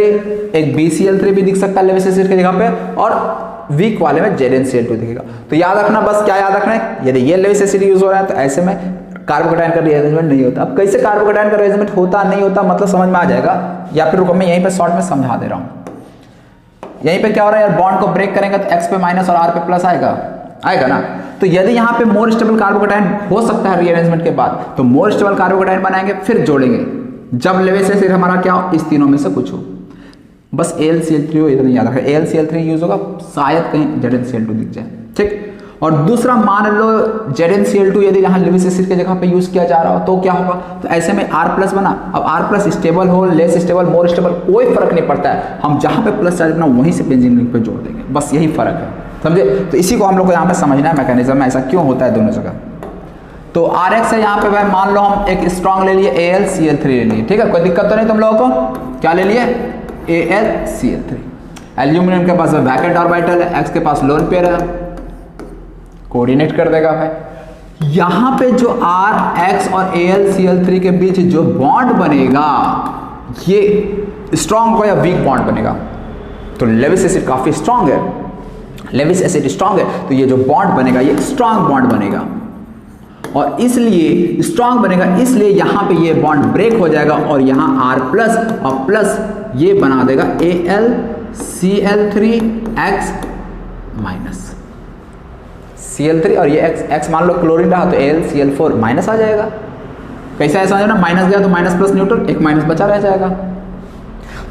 एक BCl3 भी दिख सकता है लुईस एसिड की जगह पे, और वीक वाले में ZnCl2 दिखेगा। तो याद रखना, बस क्या याद रखना है, यदि ये लुईस एसिड यूज हो रहा है तो ऐसे में कार्बोकेटाइन का रीअरेंजमेंट नहीं होता। अब कैसे कार्बोकेटाइन का रीअरेंजमेंट होता नहीं होता मतलब समझ में आ जाएगा, या फिर रुको मैं यहीं पे शॉर्ट में समझा दे रहा हूँ। यहीं पे क्या हो रहा है यार, बॉन्ड को ब्रेक करेंगे तो X पे माइनस और R पे प्लस आएगा ना। तो यदि यहाँ पे मोर स्टेबल कार्बोकेटाइन हो सकता है रीअरेंजमेंट के बाद, तो मोर स्टेबल कार्बोकेटाइन बनाएंगे, फिर जोड़ेंगे जब लुईस एसिड हमारा क्या हो, इस तीनों में से कुछ हो। बस AlCl3 हो, इतना याद रखें, AlCl3 यूज होगा, शायद कहीं ZnCl2 दिख जाए, ठीक। और दूसरा मान लो ZnCl2 यदि यहाँ लुईस एसिड की जगह पे यूज किया जा रहा हो तो क्या होगा, तो ऐसे में R+ बना। अब R+ स्टेबल हो, लेस स्टेबल, मोर स्टेबल, कोई फर्क नहीं पड़ता है, हम जहाँ पे प्लस चार्ज बना वहीं से बेंजीन रिंग पे जोड़ देंगे, बस यही फर्क है, समझे। तो इसी को हम लोग को यहाँ पे समझना है, मैकेनिज्म ऐसा क्यों होता है दोनों जगह। तो RX है यहाँ पे भाई, मान लो हम एक स्ट्रॉन्ग ले लिए AlCl3 ले लिए, ठीक है, कोई दिक्कत तो नहीं तुम लोगों को। क्या ले लिए, AlCl3। एल्यूमिनियम के पास वैकेंट ऑर्बिटल है, X के पास लोन पेयर है, कोऑर्डिनेट कर देगा भाई। यहां पे जो RX और AlCl3 के बीच जो बॉन्ड बनेगा ये स्ट्रॉन्ग हो या वीक बॉन्ड बनेगा। तो लुईस एसिड काफी स्ट्रॉन्ग है, लुईस एसिड स्ट्रॉन्ग है, तो ये जो बॉन्ड बनेगा ये स्ट्रॉन्ग बॉन्ड बनेगा, और इसलिए स्ट्रॉन्ग बनेगा, इसलिए यहां पे ये बॉन्ड ब्रेक हो जाएगा और यहां R+ और प्लस ये बना देगा AlCl3X माइनस Cl3, और ये X मान लो क्लोरीन रहा तो AlCl4 माइनस आ जाएगा। कैसा ऐसा है ना, माइनस गया तो माइनस प्लस न्यूट्रल, एक माइनस बचा रह जाएगा।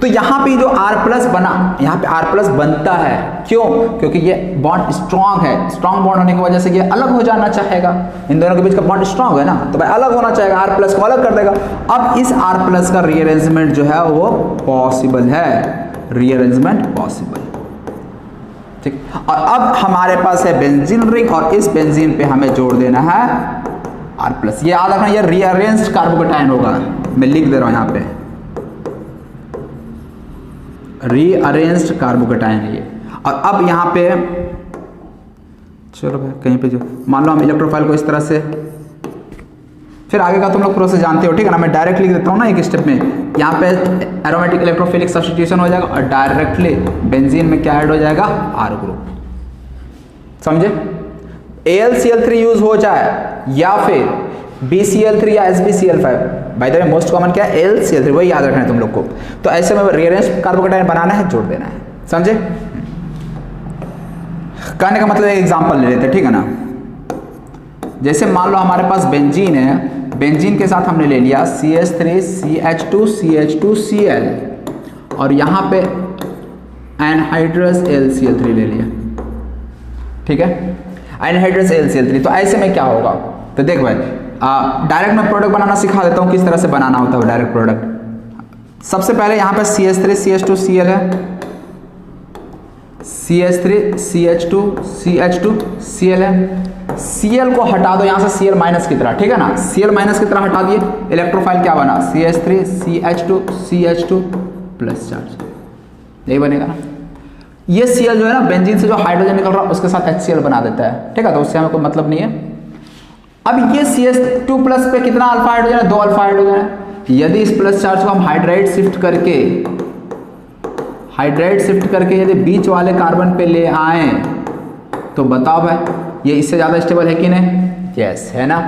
तो यहाँ पे जो R+ बना, यहाँ पे R+ बनता है, क्यों, क्योंकि ये बॉन्ड स्ट्रॉन्ग है, स्ट्रॉन्ग बॉन्ड होने की वजह से ये अलग हो जाना चाहेगा, इन दोनों के बीच का बॉन्ड स्ट्रॉन्ग है ना, तो भाई अलग होना चाहेगा, R+ को अलग कर देगा। अब इस R+ का रीअरेंजमेंट जो है वो पॉसिबल है, रीअरेंजमेंट पॉसिबल, ठीक। और अब हमारे पास है बेंजीन रिंग, और इस बेंजीन पे हमें जोड़ देना है R+। ये याद रखना, ये रीअरेंज्ड कार्बोकेटाइन होगा, मैं लिख दे रहा हूं यहाँ पे, रीअरेंज्ड कार्बोकेटाइन ये। और अब यहाँ पे चलो भाई कहीं पे जो मान लो हम इलेक्ट्रोफाइल को इस तरह से, फिर आगे का तुम लोग प्रोसेस जानते हो, ठीक है ना, मैं डायरेक्ट लिख देता हूँ ना एक स्टेप में। यहाँ पे एरोमेटिक इलेक्ट्रोफिलिक सब्स्टिट्यूशन हो जाएगा और डायरेक्टली बेंजीन में क्या ऐड हो जाएगा, R ग्रुप, समझे। AlCl3 यूज हो जाए या फिर BCl3 या SbCl5, by the way most common क्या है, AlCl3, वही याद रखना है तुम लोग को। तो ऐसे में रीअरेंज कार्बोकेटाइन बनाना है, जोड़ देना है, समझे। कहने का मतलब एक एग्जांपल ले लेते हैं, ठीक है ना। जैसे मान लो हमारे पास बेंजीन है, बेंजीन के साथ हमने ले लिया CH3 CH2 CH2 Cl, और यहाँ पे एनहाइड्रस AlCl3 ले लिया, ठीक है, एनहाइड्रस AlCl3। तो ऐसे में क्या होगा, तो देख भाई डायरेक्ट मैं प्रोडक्ट बनाना सिखा देता हूँ, किस तरह से बनाना होता है डायरेक्ट प्रोडक्ट। सबसे पहले यहाँ पे CH3 CH2 Cl है, CH3 CH2 CH2 Cl है, Cl को हटा दो यहाँ से Cl माइनस की तरह, ठीक है ना, Cl माइनस की तरह हटा दिए, इलेक्ट्रोफाइल क्या बना, CH3 CH2 CH2 plus charge, यही बनेगा ना। ये Cl जो है ना, बेंजीन से जो हाइड्रोजन निकल रहा है उसके साथ HCl बना देता है, ठीक है, तो उससे हमें कोई मतलब नहीं है। अब ये CH2 प्लस पे कितना अल्फा हाइड्रोजन है, 2 अल्फा हाइड्रोजन है। यदि इस प्लस चार्ज को हम हाइड्राइड शिफ्ट करके यदि बीच वाले कार्बन पे ले आए तो बताओ भाई ये इससे ज़्यादा स्टेबल है कि नहीं, यस है ना।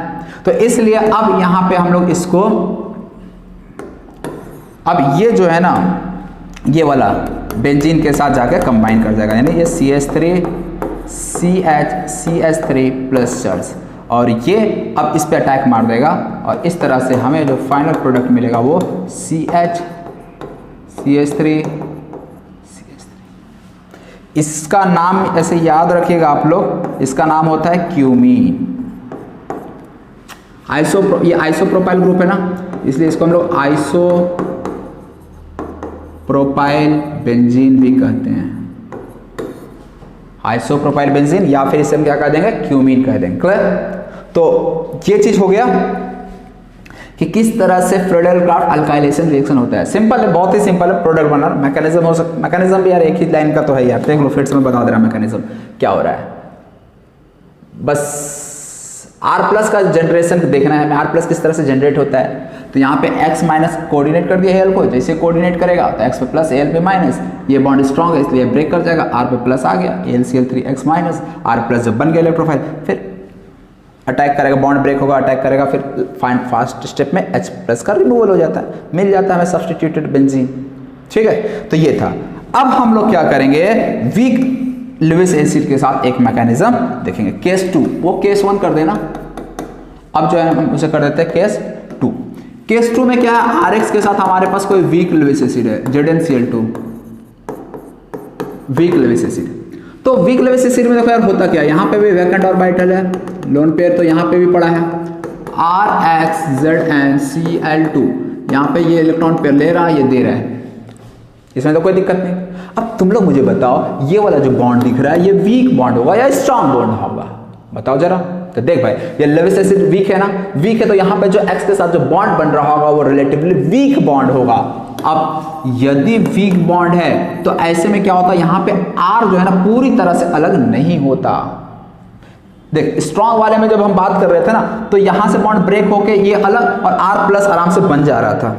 तो इसलिए अब यहाँ पे हम लोग इसको, अब ये जो है ना, ये वाला बेंजीन के साथ जाके कंबाइन कर जाएगा, यानी ये CH3 CH3 प्लस चार्ज, और ये अब इस पे अटैक मार देगा, और इस तरह से हमें जो फाइनल प्रोडक्ट मिलेगा वो CH3। इसका नाम ऐसे याद रखिएगा आप लोग, इसका नाम होता है क्यूमीन। ये आइसोप्रोपाइल ग्रुप है ना, इसलिए इसको हम लोग आइसोप्रोपाइल बेंजीन भी कहते हैं, आइसोप्रोपाइल बेंजीन, या फिर इसे हम क्या कह देंगे, क्यूमीन कह देंगे, क्लियर। तो ये चीज हो गया। कि किस तरह से फ्रीडल क्राफ्ट अल्काइलेशन रिएक्शन होता है। सिंपल है, बहुत ही सिंपल है। प्रोडक्ट बना मैकेनिज्म हो सकता, मैकेनिज्म भी यार एक ही लाइन का तो है यार, देख लो फिर से मैं बता दे रहा मैकेनिज्म क्या हो रहा है। बस R+ का जनरेशन देखना है हमें, R+ किस तरह से जनरेट होता है। तो यहाँ पे x माइनस कोऑर्डिनेट कर दिया Al को, जैसे कोऑर्डिनेट करेगा तो x पे प्लस Al पे माइनस, ये बॉन्ड स्ट्रॉन्ग है इसलिए ब्रेक कर जाएगा, R पे प्लस आ गया AlCl3 x माइनस, R+ जब बन गया इलेक्ट्रोफाइल फिर अटैक करेगा, बॉन्ड ब्रेक होगा, अटैक करेगा, फिर फास्ट स्टेप में H+ का रिमूवल हो जाता है, मिल जाता है हमें सब्स्टिट्यूटेड बेंजीन। ठीक है, तो ये था। अब हम लोग क्या करेंगे, वीक लेविस एसिड के साथ एक मैकेनिज्म देखेंगे। केस 2 वो केस 1 कर देना, अब जो है हम उसे कर देते हैं केस 2। केस 2 में क्या है, RX के साथ हमारे पास कोई वीक लेविस एसिड है, ZnCl2 वीक लेविस एसिड। तो वीक लेविस एसिड में देखो यार होता क्या है, यहाँ पे भी वैकेंट ऑर्बिटल है, लोन पेयर तो यहाँ पे भी पड़ा है, RXZnCl2, यहाँ पे ये इलेक्ट्रॉन पेयर ले रहा है, ये दे रहा है, इसमें तो कोई दिक्कत नहीं। अब तुम लोग मुझे बताओ, ये वाला जो बॉन्ड दिख रहा है ये वीक बॉन्ड होगा या स्ट्रॉन्ग बॉन्ड होगा, बताओ जरा। तो देख भाई, ये लेविस एसिड वीक है ना, वीक है तो यहाँ पे जो X के साथ जो बॉन्ड बन रहा होगा वो रिलेटिवली वीक बॉन्ड होगा। अब यदि वीक बॉन्ड है तो ऐसे में क्या होता है, यहाँ पे R जो है ना पूरी तरह से अलग नहीं होता। देख स्ट्रॉन्ग वाले में जब हम बात कर रहे थे ना, तो यहाँ से बॉन्ड ब्रेक होके ये अलग और R+ आराम से बन जा रहा था।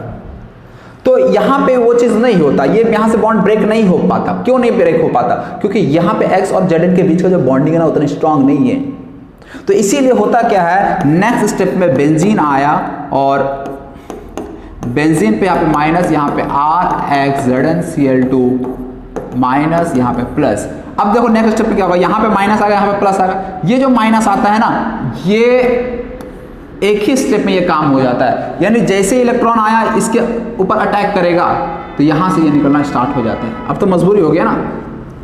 तो यहाँ पे वो चीज नहीं होता, ये यहाँ से बॉन्ड ब्रेक नहीं हो पाता। क्यों नहीं ब्रेक हो पाता, क्योंकि यहाँ पे X और Zn के बीच का जो बॉन्डिंग है ना उतनी स्ट्रांग नहीं है। तो इसीलिए होता क्या है, नेक्स्ट स्टेप में बेंजीन आया और बेंजीन पे यहाँ पे माइनस, यहाँ पे RXZnCl2 माइनस, यहाँ पे प्लस। अब देखो नेक्स्ट स्टेप पे क्या होगा, यहाँ पे माइनस आ गया, यहाँ पे प्लस आ गया। ये जो माइनस आता है ना, ये एक ही स्टेप में ये काम हो जाता है, यानी जैसे इलेक्ट्रॉन आया इसके ऊपर अटैक करेगा तो यहाँ से ये निकलना स्टार्ट हो जाता है। अब तो मजबूरी हो गया ना,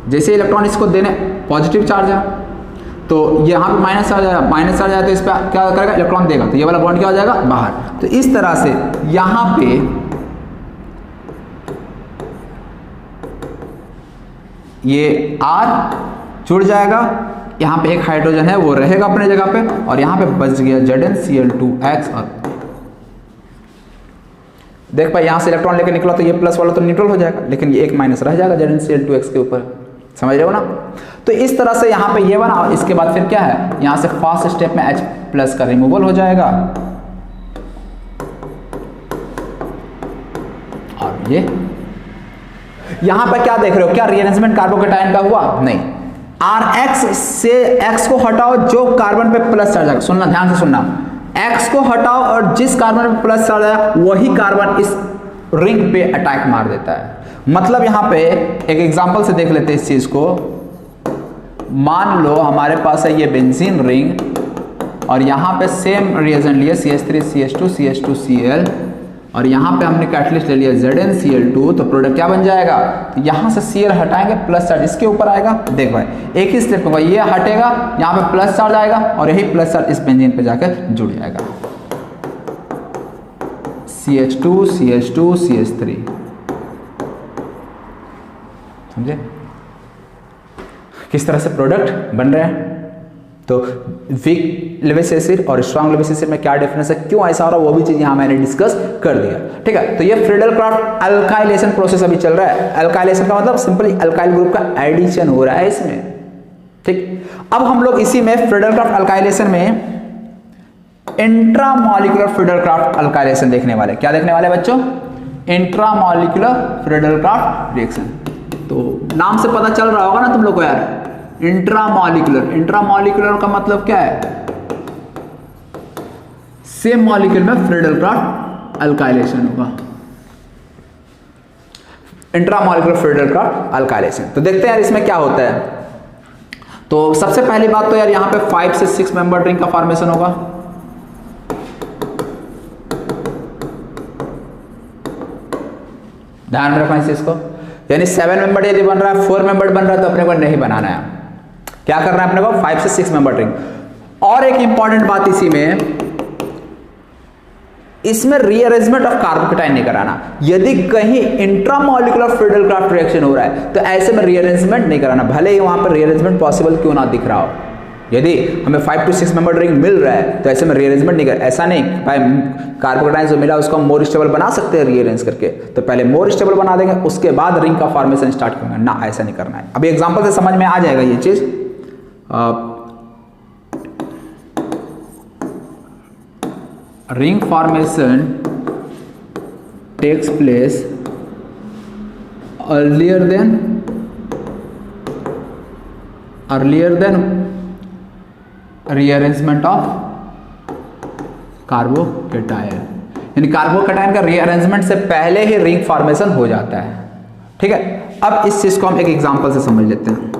जैसे इलेक्ट्रॉन इसको देने पॉजिटिव चार्ज है तो यहाँ पे माइनस आ जाएगा, माइनस आ जाए तो इस पर क्या करेगा, इलेक्ट्रॉन देगा, तो ये वाला बॉन्ड क्या हो जाएगा बाहर। तो इस तरह से यहाँ पे ये R जुड़ जाएगा, यहाँ पे एक हाइड्रोजन है वो रहेगा अपने जगह पे, और यहाँ पे बच गया ZnCl2X। और देख भाई यहाँ से इलेक्ट्रॉन लेके निकला तो ये प्लस वाला तो न्यूट्रल हो जाएगा, लेकिन ये एक माइनस रह जाएगा ZnCl2X के ऊपर, समझ रहे हो ना। तो इस तरह से यहाँ पे ये बना, और इसके बाद फिर क्या है, यहाँ से फर्स्ट स्टेप में H+ का रिमूवल हो जाएगा, और ये यहाँ पे क्या देख रहे हो, क्या रीअरेंजमेंट कार्बोकेटाइन का हुआ, नहीं। RX से X को हटाओ, जो कार्बन पे प्लस चार्ज आएगा, सुनना ध्यान से सुनना, X को हटाओ और जिस कार्बन पे प्लस चार्ज आया वही कार्बन इस रिंग पे अटैक मार देता है। मतलब यहाँ पे एक एग्जांपल से देख लेते हैं इस चीज को। मान लो हमारे पास है ये बेंजीन रिंग, और यहाँ पे सेम रिएजेंट लिया CH3 CH2 CH2 Cl, और यहाँ पे हमने कैटलिस्ट ले लिया ZnCl2, तो प्रोडक्ट क्या बन जाएगा, तो यहाँ से Cl हटाएंगे, प्लस चार्ज इसके ऊपर आएगा। देख भाई एक ही स्टेप होगा, ये हटेगा, यहाँ पे प्लस चार्ज आएगा, और यही प्लस चार्ज इस बेंजीन पे जाकर जुड़ जाएगा, CH2 CH2 CH3, समझे किस तरह से प्रोडक्ट बन रहे हैं। तो वीक लेविस एसिड और स्ट्रॉन्ग लेविस एसिड में क्या डिफरेंस है, क्यों ऐसा हो रहा है, वो भी चीज यहां मैंने डिस्कस कर दिया। ठीक है, तो ये फ्रीडल क्राफ्ट अल्काइलेशन प्रोसेस अभी चल रहा है। अल्काइलेशन का मतलब सिंपली अल्काइल ग्रुप का एडिशन हो रहा है इसमें। ठीक, अब हम लोग इसी में फ्रीडल क्राफ्ट अल्काइलेशन में इंट्रामॉलिक्यूलर फ्रीडल क्राफ्ट अल्काइलेशन देखने वाले। क्या देखने वाले बच्चों, इंट्रामॉलिक्यूलर फ्रीडल क्राफ्ट रिएक्शन। तो नाम से पता चल रहा होगा ना तुम लोग को यार, इंट्रामॉलिक्यूलर। इंट्रामॉलिक्यूलर का मतलब क्या है, सेम मॉलिक्यूल में फ्रीडल क्राफ्ट अल्काइलेशन होगा, इंट्रामॉलिक्यूलर फ्रीडल क्राफ्ट अल्काइलेशन। तो देखते हैं यार इसमें क्या होता है। तो सबसे पहली बात तो यार यहाँ पे 5 से 6 मेंबर रिंग का फॉर्मेशन होगा। ध्यान में रखना इस चीज को, यानी 7 मेंबर यदि बन रहा है, 4 मेंबर बन रहा है तो अपने को नहीं बनाना है। क्या करना है अपने को, 5 से 6 मेंबर रिंग। और एक इंपॉर्टेंट बात इसी में, इसमें रीअरेंजमेंट ऑफ कार्बोकेटाइन नहीं कराना। यदि कहीं इंट्रामॉलिक्यूलर फ्रीडल क्राफ्ट रिएक्शन हो रहा है तो ऐसे में रीअरेंजमेंट नहीं कराना, भले ही वहां पर रीअरेंजमेंट पॉसिबल क्यों ना दिख रहा हो। यदि हमें 5 to 6 मेंबर रिंग मिल रहा है तो ऐसे में रीअरेंजमेंट नहीं कर, ऐसा नहीं भाई कार्बोकेटाइन जो मिला उसको हम मोर स्टेबल बना सकते हैं रीअरेंज करके, तो पहले मोर स्टेबल बना देंगे उसके बाद रिंग का फॉर्मेशन स्टार्ट करेंगे ना, ऐसा नहीं करना है। अभी एग्जांपल से समझ में आ जाएगा ये चीज। Ring formation takes place earlier than rearrangement of carbocation, यानी कार्बोकेटाइन का रीअरेंजमेंट से पहले ही रिंग फॉर्मेशन हो जाता है। ठीक है, अब इस चीज को हम एक एग्जांपल से समझ लेते हैं।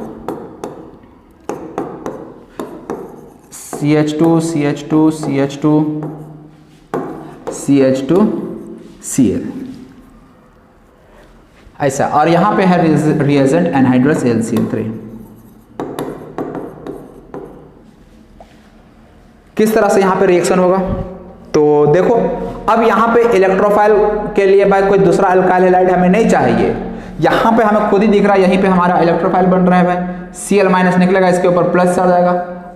CH2 CH2 CH2 CH2 Cl ऐसा, और यहां पे है रिएजेंट एनहाइड्रस LCl3। किस तरह से यहां पे रिएक्शन होगा तो देखो, अब यहां पे इलेक्ट्रोफाइल के लिए भाई कोई दूसरा अल्काइल हैलाइड हमें नहीं चाहिए, यहां पे हमें खुद ही दिख रहा है यहीं पे हमारा इलेक्ट्रोफाइल बन रहा है भाई, Cl माइनस निकलेगा, इसके ऊपर प्लस चार्ज आएगा।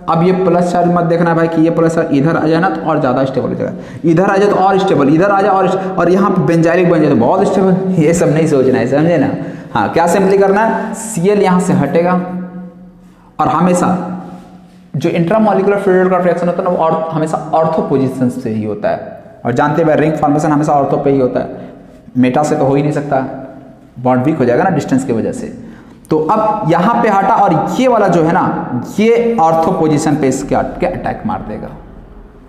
अब ये प्लस चार्ज मत देखना भाई कि ये प्लस चार्ज इधर आ जाए ना तो और ज्यादा स्टेबल हो जाएगा, इधर आ जाए तो और स्टेबल, इधर आ जाए और यहाँ पे बेंजाइलिक बन जाए तो बहुत स्टेबल, ये सब नहीं सोचना है, समझे ना। हाँ, क्या सिंपली करना है, Cl यहाँ से हटेगा और हमेशा जो इंट्रामोलिकुलर फ्लूइड रिएक्शन होता है ना वो हमेशा ऑर्थो पोजीशन से ही होता है, और जानते हैं रिंग फॉर्मेशन हमेशा ऑर्थो पे ही होता है, मेटा से तो हो ही नहीं सकता, बॉन्ड वीक हो जाएगा ना डिस्टेंस की वजह से। तो अब यहां पे हटा और ये वाला जो है ना ये ऑर्थो पोजीशन पे इसके अटैक मार देगा।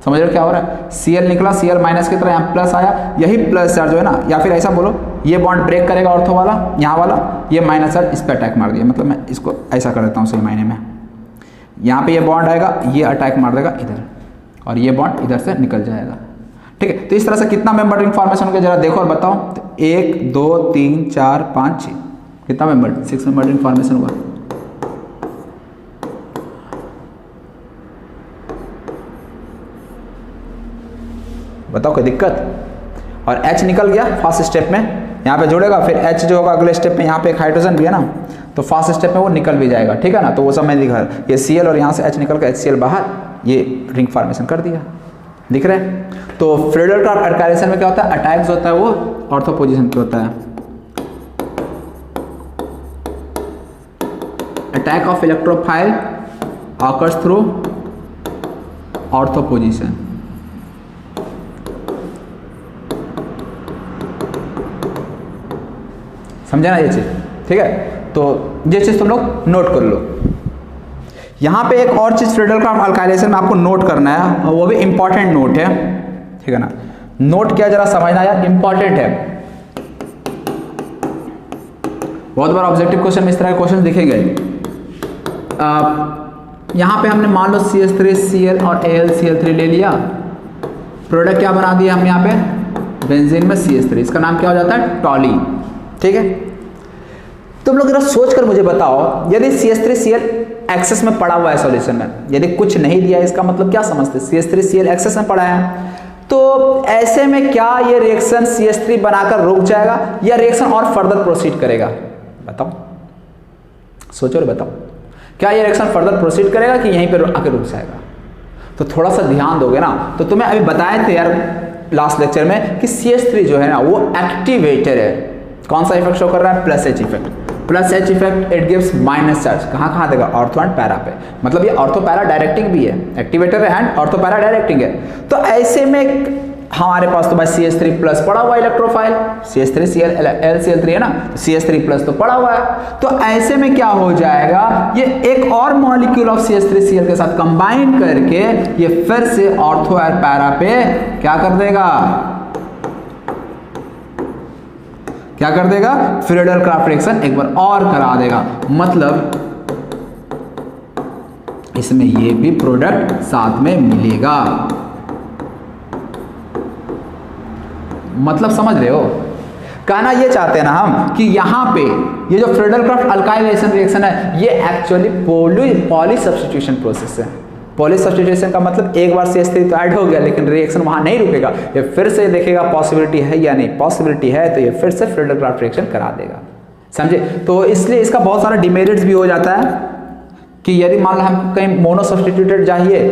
समझ रहे हो क्या हो रहा है, Cl निकला, Cl माइनस की तरह यहाँ प्लस आया, यही प्लस चार्ज जो है ना, या फिर ऐसा बोलो ये बॉन्ड ब्रेक करेगा ऑर्थो वाला, यहाँ वाला ये माइनस चार्ज इस पर अटैक मार दिया, मतलब मैं इसको ऐसा कर देता हूँ सही मायने में, यहाँ पे ये बॉन्ड आएगा, ये अटैक मार देगा इधर और ये बॉन्ड इधर से निकल जाएगा। ठीक है, तो इस तरह से कितना मेंबर रिंग फॉर्मेशन हो गया जरा देखो और बताओ। तो 1 2 3 4 5 6 कितना मेंबर, 6 मेंबर रिंग फॉर्मेशन हुआ। बताओ कोई दिक्कत। और H निकल गया फर्स्ट स्टेप में, यहाँ पे जोड़ेगा, फिर H जो होगा अगले स्टेप में, यहाँ पे एक हाइड्रोजन भी है ना तो फर्स्ट स्टेप में वो निकल भी जाएगा। ठीक है ना, तो वो सब मैं दिखा, ये Cl और यहाँ से H निकल कर HCl बाहर, ये रिंग फॉर्मेशन कर दिया, दिख रहा है। तो फ्रेडल का अल्काइलेशन में क्या होता है, अटैक जो होता है वो ऑर्थो पोजीशन पे होता है, attack of electrophile occurs through ortho position. समझा ना ये चीज, ठीक है। तो ये चीज तुम लोग नोट कर लो। यहां पे एक और चीज फ्रेडल का अल्काइलेशन में आपको नोट करना है, और वो भी इंपॉर्टेंट नोट है, ठीक है ना। नोट किया जरा, समझना यार, इंपॉर्टेंट है। बहुत बार ऑब्जेक्टिव क्वेश्चन में इस तरह के क्वेश्चन दिखेंगे। यहां पे हमने मान लो CH3Cl और AlCl3 ले लिया, प्रोडक्ट क्या बना दिया हम यहाँ पे, बेंजीन में CH3, इसका नाम क्या हो जाता है, टॉली। ठीक है, तुम लोग जरा सोच कर मुझे बताओ, यदि CH3Cl एक्सेस में पड़ा हुआ है सॉल्यूशन में, यदि कुछ नहीं दिया, इसका मतलब क्या समझते, CH3Cl एक्सेस में पड़ा है, तो ऐसे में क्या ये रिएक्शन CH3 बनाकर रुक जाएगा या रिएक्शन और फर्दर प्रोसीड करेगा, बताओ, सोचो और बताओ, क्या ये रिएक्शन फर्दर प्रोसीड करेगा कि यहीं पर आकर रुक जाएगा। तो थोड़ा सा ध्यान दोगे ना, तो तुम्हें अभी बताए थे यार लास्ट लेक्चर में कि CH3 जो है ना वो एक्टिवेटर है। कौन सा इफेक्ट शो कर रहा है, plus H effect. Plus H effect it gives minus charge, कहाँ देगा, ऑर्थो एंड पैरा पे, मतलब ये ऑर्थो पैरा डायरेक्टिंग भी है, एक्टिवेटर है एंड ऑर्थो पैरा डायरेक्टिंग है। तो ऐसे में हमारे पास तो भाई CH3 प्लस पड़ा हुआ इलेक्ट्रोफाइल, CH3Cl LCl3 है ना, CH3 प्लस तो पड़ा हुआ है। तो ऐसे में क्या हो जाएगा, ये एक और मॉलिक्यूल ऑफ CH3Cl के साथ कंबाइन करके ये फिर से ऑर्थो और पैरा पे क्या कर देगा, क्या कर देगा, फ्रेडल क्राफ्ट रिएक्शन एक बार और करा देगा। मतलब इसमें ये भी प्रोडक्ट साथ में मिलेगा। मतलब समझ रहे हो, कहना ये चाहते हैं ना हम कि यहां पे ये जो फ्रेडल क्राफ्ट अल्काइलेशन रिएक्शन है, ये एक्चुअली पॉली सब्स्टिट्यूशन प्रोसेस है। पॉली सब्स्टिट्यूशन का मतलब एक बार CH3 तो ऐड हो गया, लेकिन रिएक्शन वहां नहीं रुकेगा, ये फिर से देखेगा पॉसिबिलिटी है या नहीं, पॉसिबिलिटी है तो ये फिर से फ्रेडल क्राफ्ट रिएक्शन करा देगा, समझे। तो इसलिए इसका बहुत सारा डिमेरिट्स भी हो जाता है, कि यदि मान लो हम कहीं मोनो सब्स्टिट्यूटेड चाहिए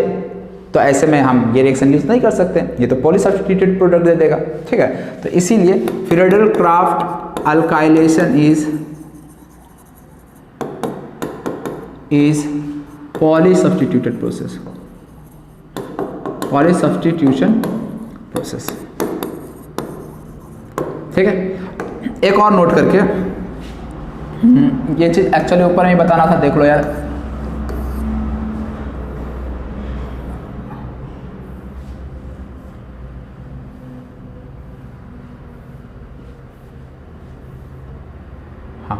तो ऐसे में हम ये रिएक्शन यूज नहीं कर सकते, ये तो पॉली सब्स्टिट्यूटेड प्रोडक्ट दे देगा, ठीक है। तो इसीलिए Friedel craft alkylation is poly substituted process, poly substitution process, ठीक है। एक और नोट करके, ये चीज एक्चुअली ऊपर में बताना था, देख लो यार। हाँ,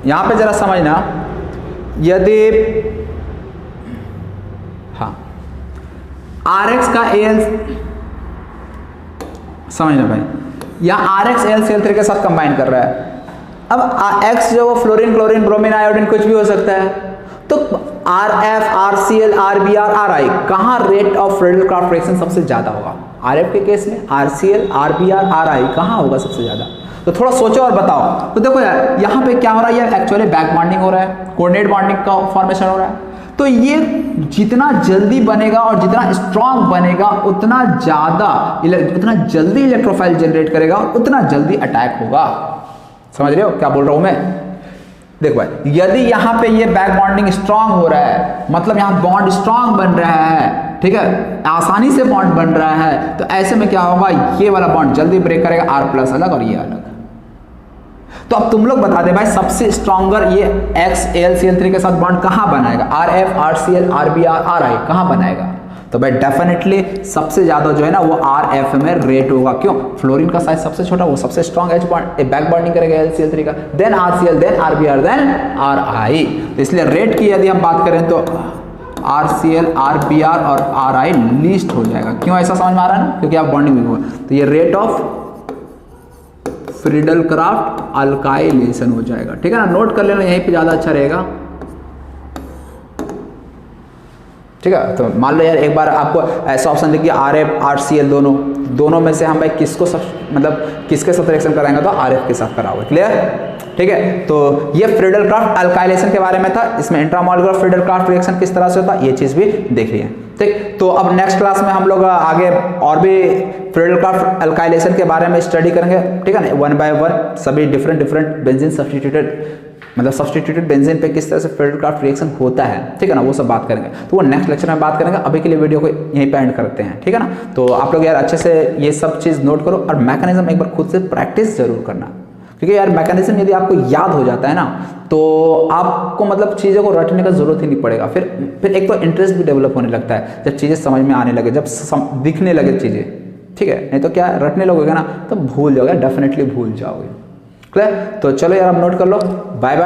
यहां पे जरा समझना, यदि हाँ RX का AL समझना भाई, यहाँ RX AlCl3 के साथ कंबाइन कर रहा है। अब X जो वो फ्लोरीन, क्लोरीन, ब्रोमीन, आयोडीन कुछ भी हो सकता है, तो RF, RCl, RBr, RI कहाँ rate of Friedel craft reaction सबसे ज्यादा होगा? RF के केस में RCl, RBr, RI कहाँ होगा सबसे ज्यादा? तो थोड़ा सोचो और बताओ। तो देखो यार, यहाँ पे क्या हो रहा है, ये एक्चुअली बैक बॉन्डिंग हो रहा है, कोऑर्डिनेट बॉन्डिंग का फॉर्मेशन हो रहा है। तो ये जितना जल्दी बनेगा और जितना स्ट्रांग बनेगा उतना जल्दी इलेक्ट्रोफाइल जनरेट करेगा और उतना जल्दी अटैक होगा। समझ रहे हो क्या बोल रहा हूं मैं? देखो भाई, यदि यहाँ पे ये बैक बॉन्डिंग स्ट्रांग हो रहा है, मतलब यहाँ बॉन्ड स्ट्रांग बन रहा है, ठीक है, आसानी से बॉन्ड बन रहा है, तो ऐसे में क्या होगा, ये वाला बॉन्ड जल्दी ब्रेक करेगा, R+ अलग और ये अलग। तो अब तुम लोग बता दे भाई, सबसे स्ट्रॉन्गर ये X AlCl3 के साथ बॉन्ड कहाँ बनाएगा? RF, RCl, RBr, RI कहाँ बनाएगा? तो भाई डेफिनेटली सबसे ज्यादा जो है ना वो RF में रेट होगा। क्यों? फ्लोरीन का साइज सबसे छोटा, वो सबसे strong H bond back bonding करेगा AlCl3 का, then RCl, then RBr, then RI। तो इसलिए रेट की यदि हम बात करें तो RCl, RBr और RI लीस्ट हो जाएगा। क्यों ऐसा समझ में आ रहा है ना? क्योंकि आप बॉन्डिंग भी होगा। तो ये rate of Friedel craft alkylation हो जाएगा, ठीक है ना। नोट कर लेना, यहीं पे ज्यादा अच्छा रहेगा, ठीक है। तो मान लो यार एक बार आपको ऐसा ऑप्शन देखिए RF, RCl दोनों में से हम भाई किसको मतलब किसके साथ रिएक्शन कराएंगे, तो RF के साथ कराओगे। क्लियर? ठीक है। तो ये फ्रीडल क्राफ्ट अल्काइलेशन के बारे में था। इसमें इंट्रामॉलिक्यूलर फ्रीडल क्राफ्ट रिएक्शन किस तरह से होता है ये चीज भी देख लिया, ठीक। तो अब नेक्स्ट क्लास में हम लोग आगे और भी फ्रीडल क्राफ्ट अल्काइलेशन के बारे में स्टडी करेंगे, ठीक है ना। 1 by 1 सभी डिफरेंट बेंजीन सब्स्टिट्यूटेड बेंजीन पे किस तरह से फ्रीडल क्राफ्ट रिएक्शन होता है, ठीक है ना, वो सब बात करेंगे। तो वो नेक्स्ट लेक्चर में बात करेंगे। अभी के लिए वीडियो को यहीं पे एंड करते हैं, ठीक है ना। तो आप लोग यार अच्छे से ये सब चीज नोट करो और मैकेनिज्म एक बार खुद से प्रैक्टिस जरूर करना, क्योंकि यार मैकेनिज्म यदि आपको याद हो जाता है ना तो आपको मतलब चीज़ों को रटने का जरूरत ही नहीं पड़ेगा। फिर एक तो इंटरेस्ट भी डेवलप होने लगता है जब चीज़ें समझ में आने लगे, जब दिखने लगे चीज़ें, ठीक है। नहीं तो क्या रटने लगोगे ना तो भूल जाओगे, डेफिनेटली भूल जाओगे। क्लियर? तो चलो यार आप नोट कर लो। Bye bye.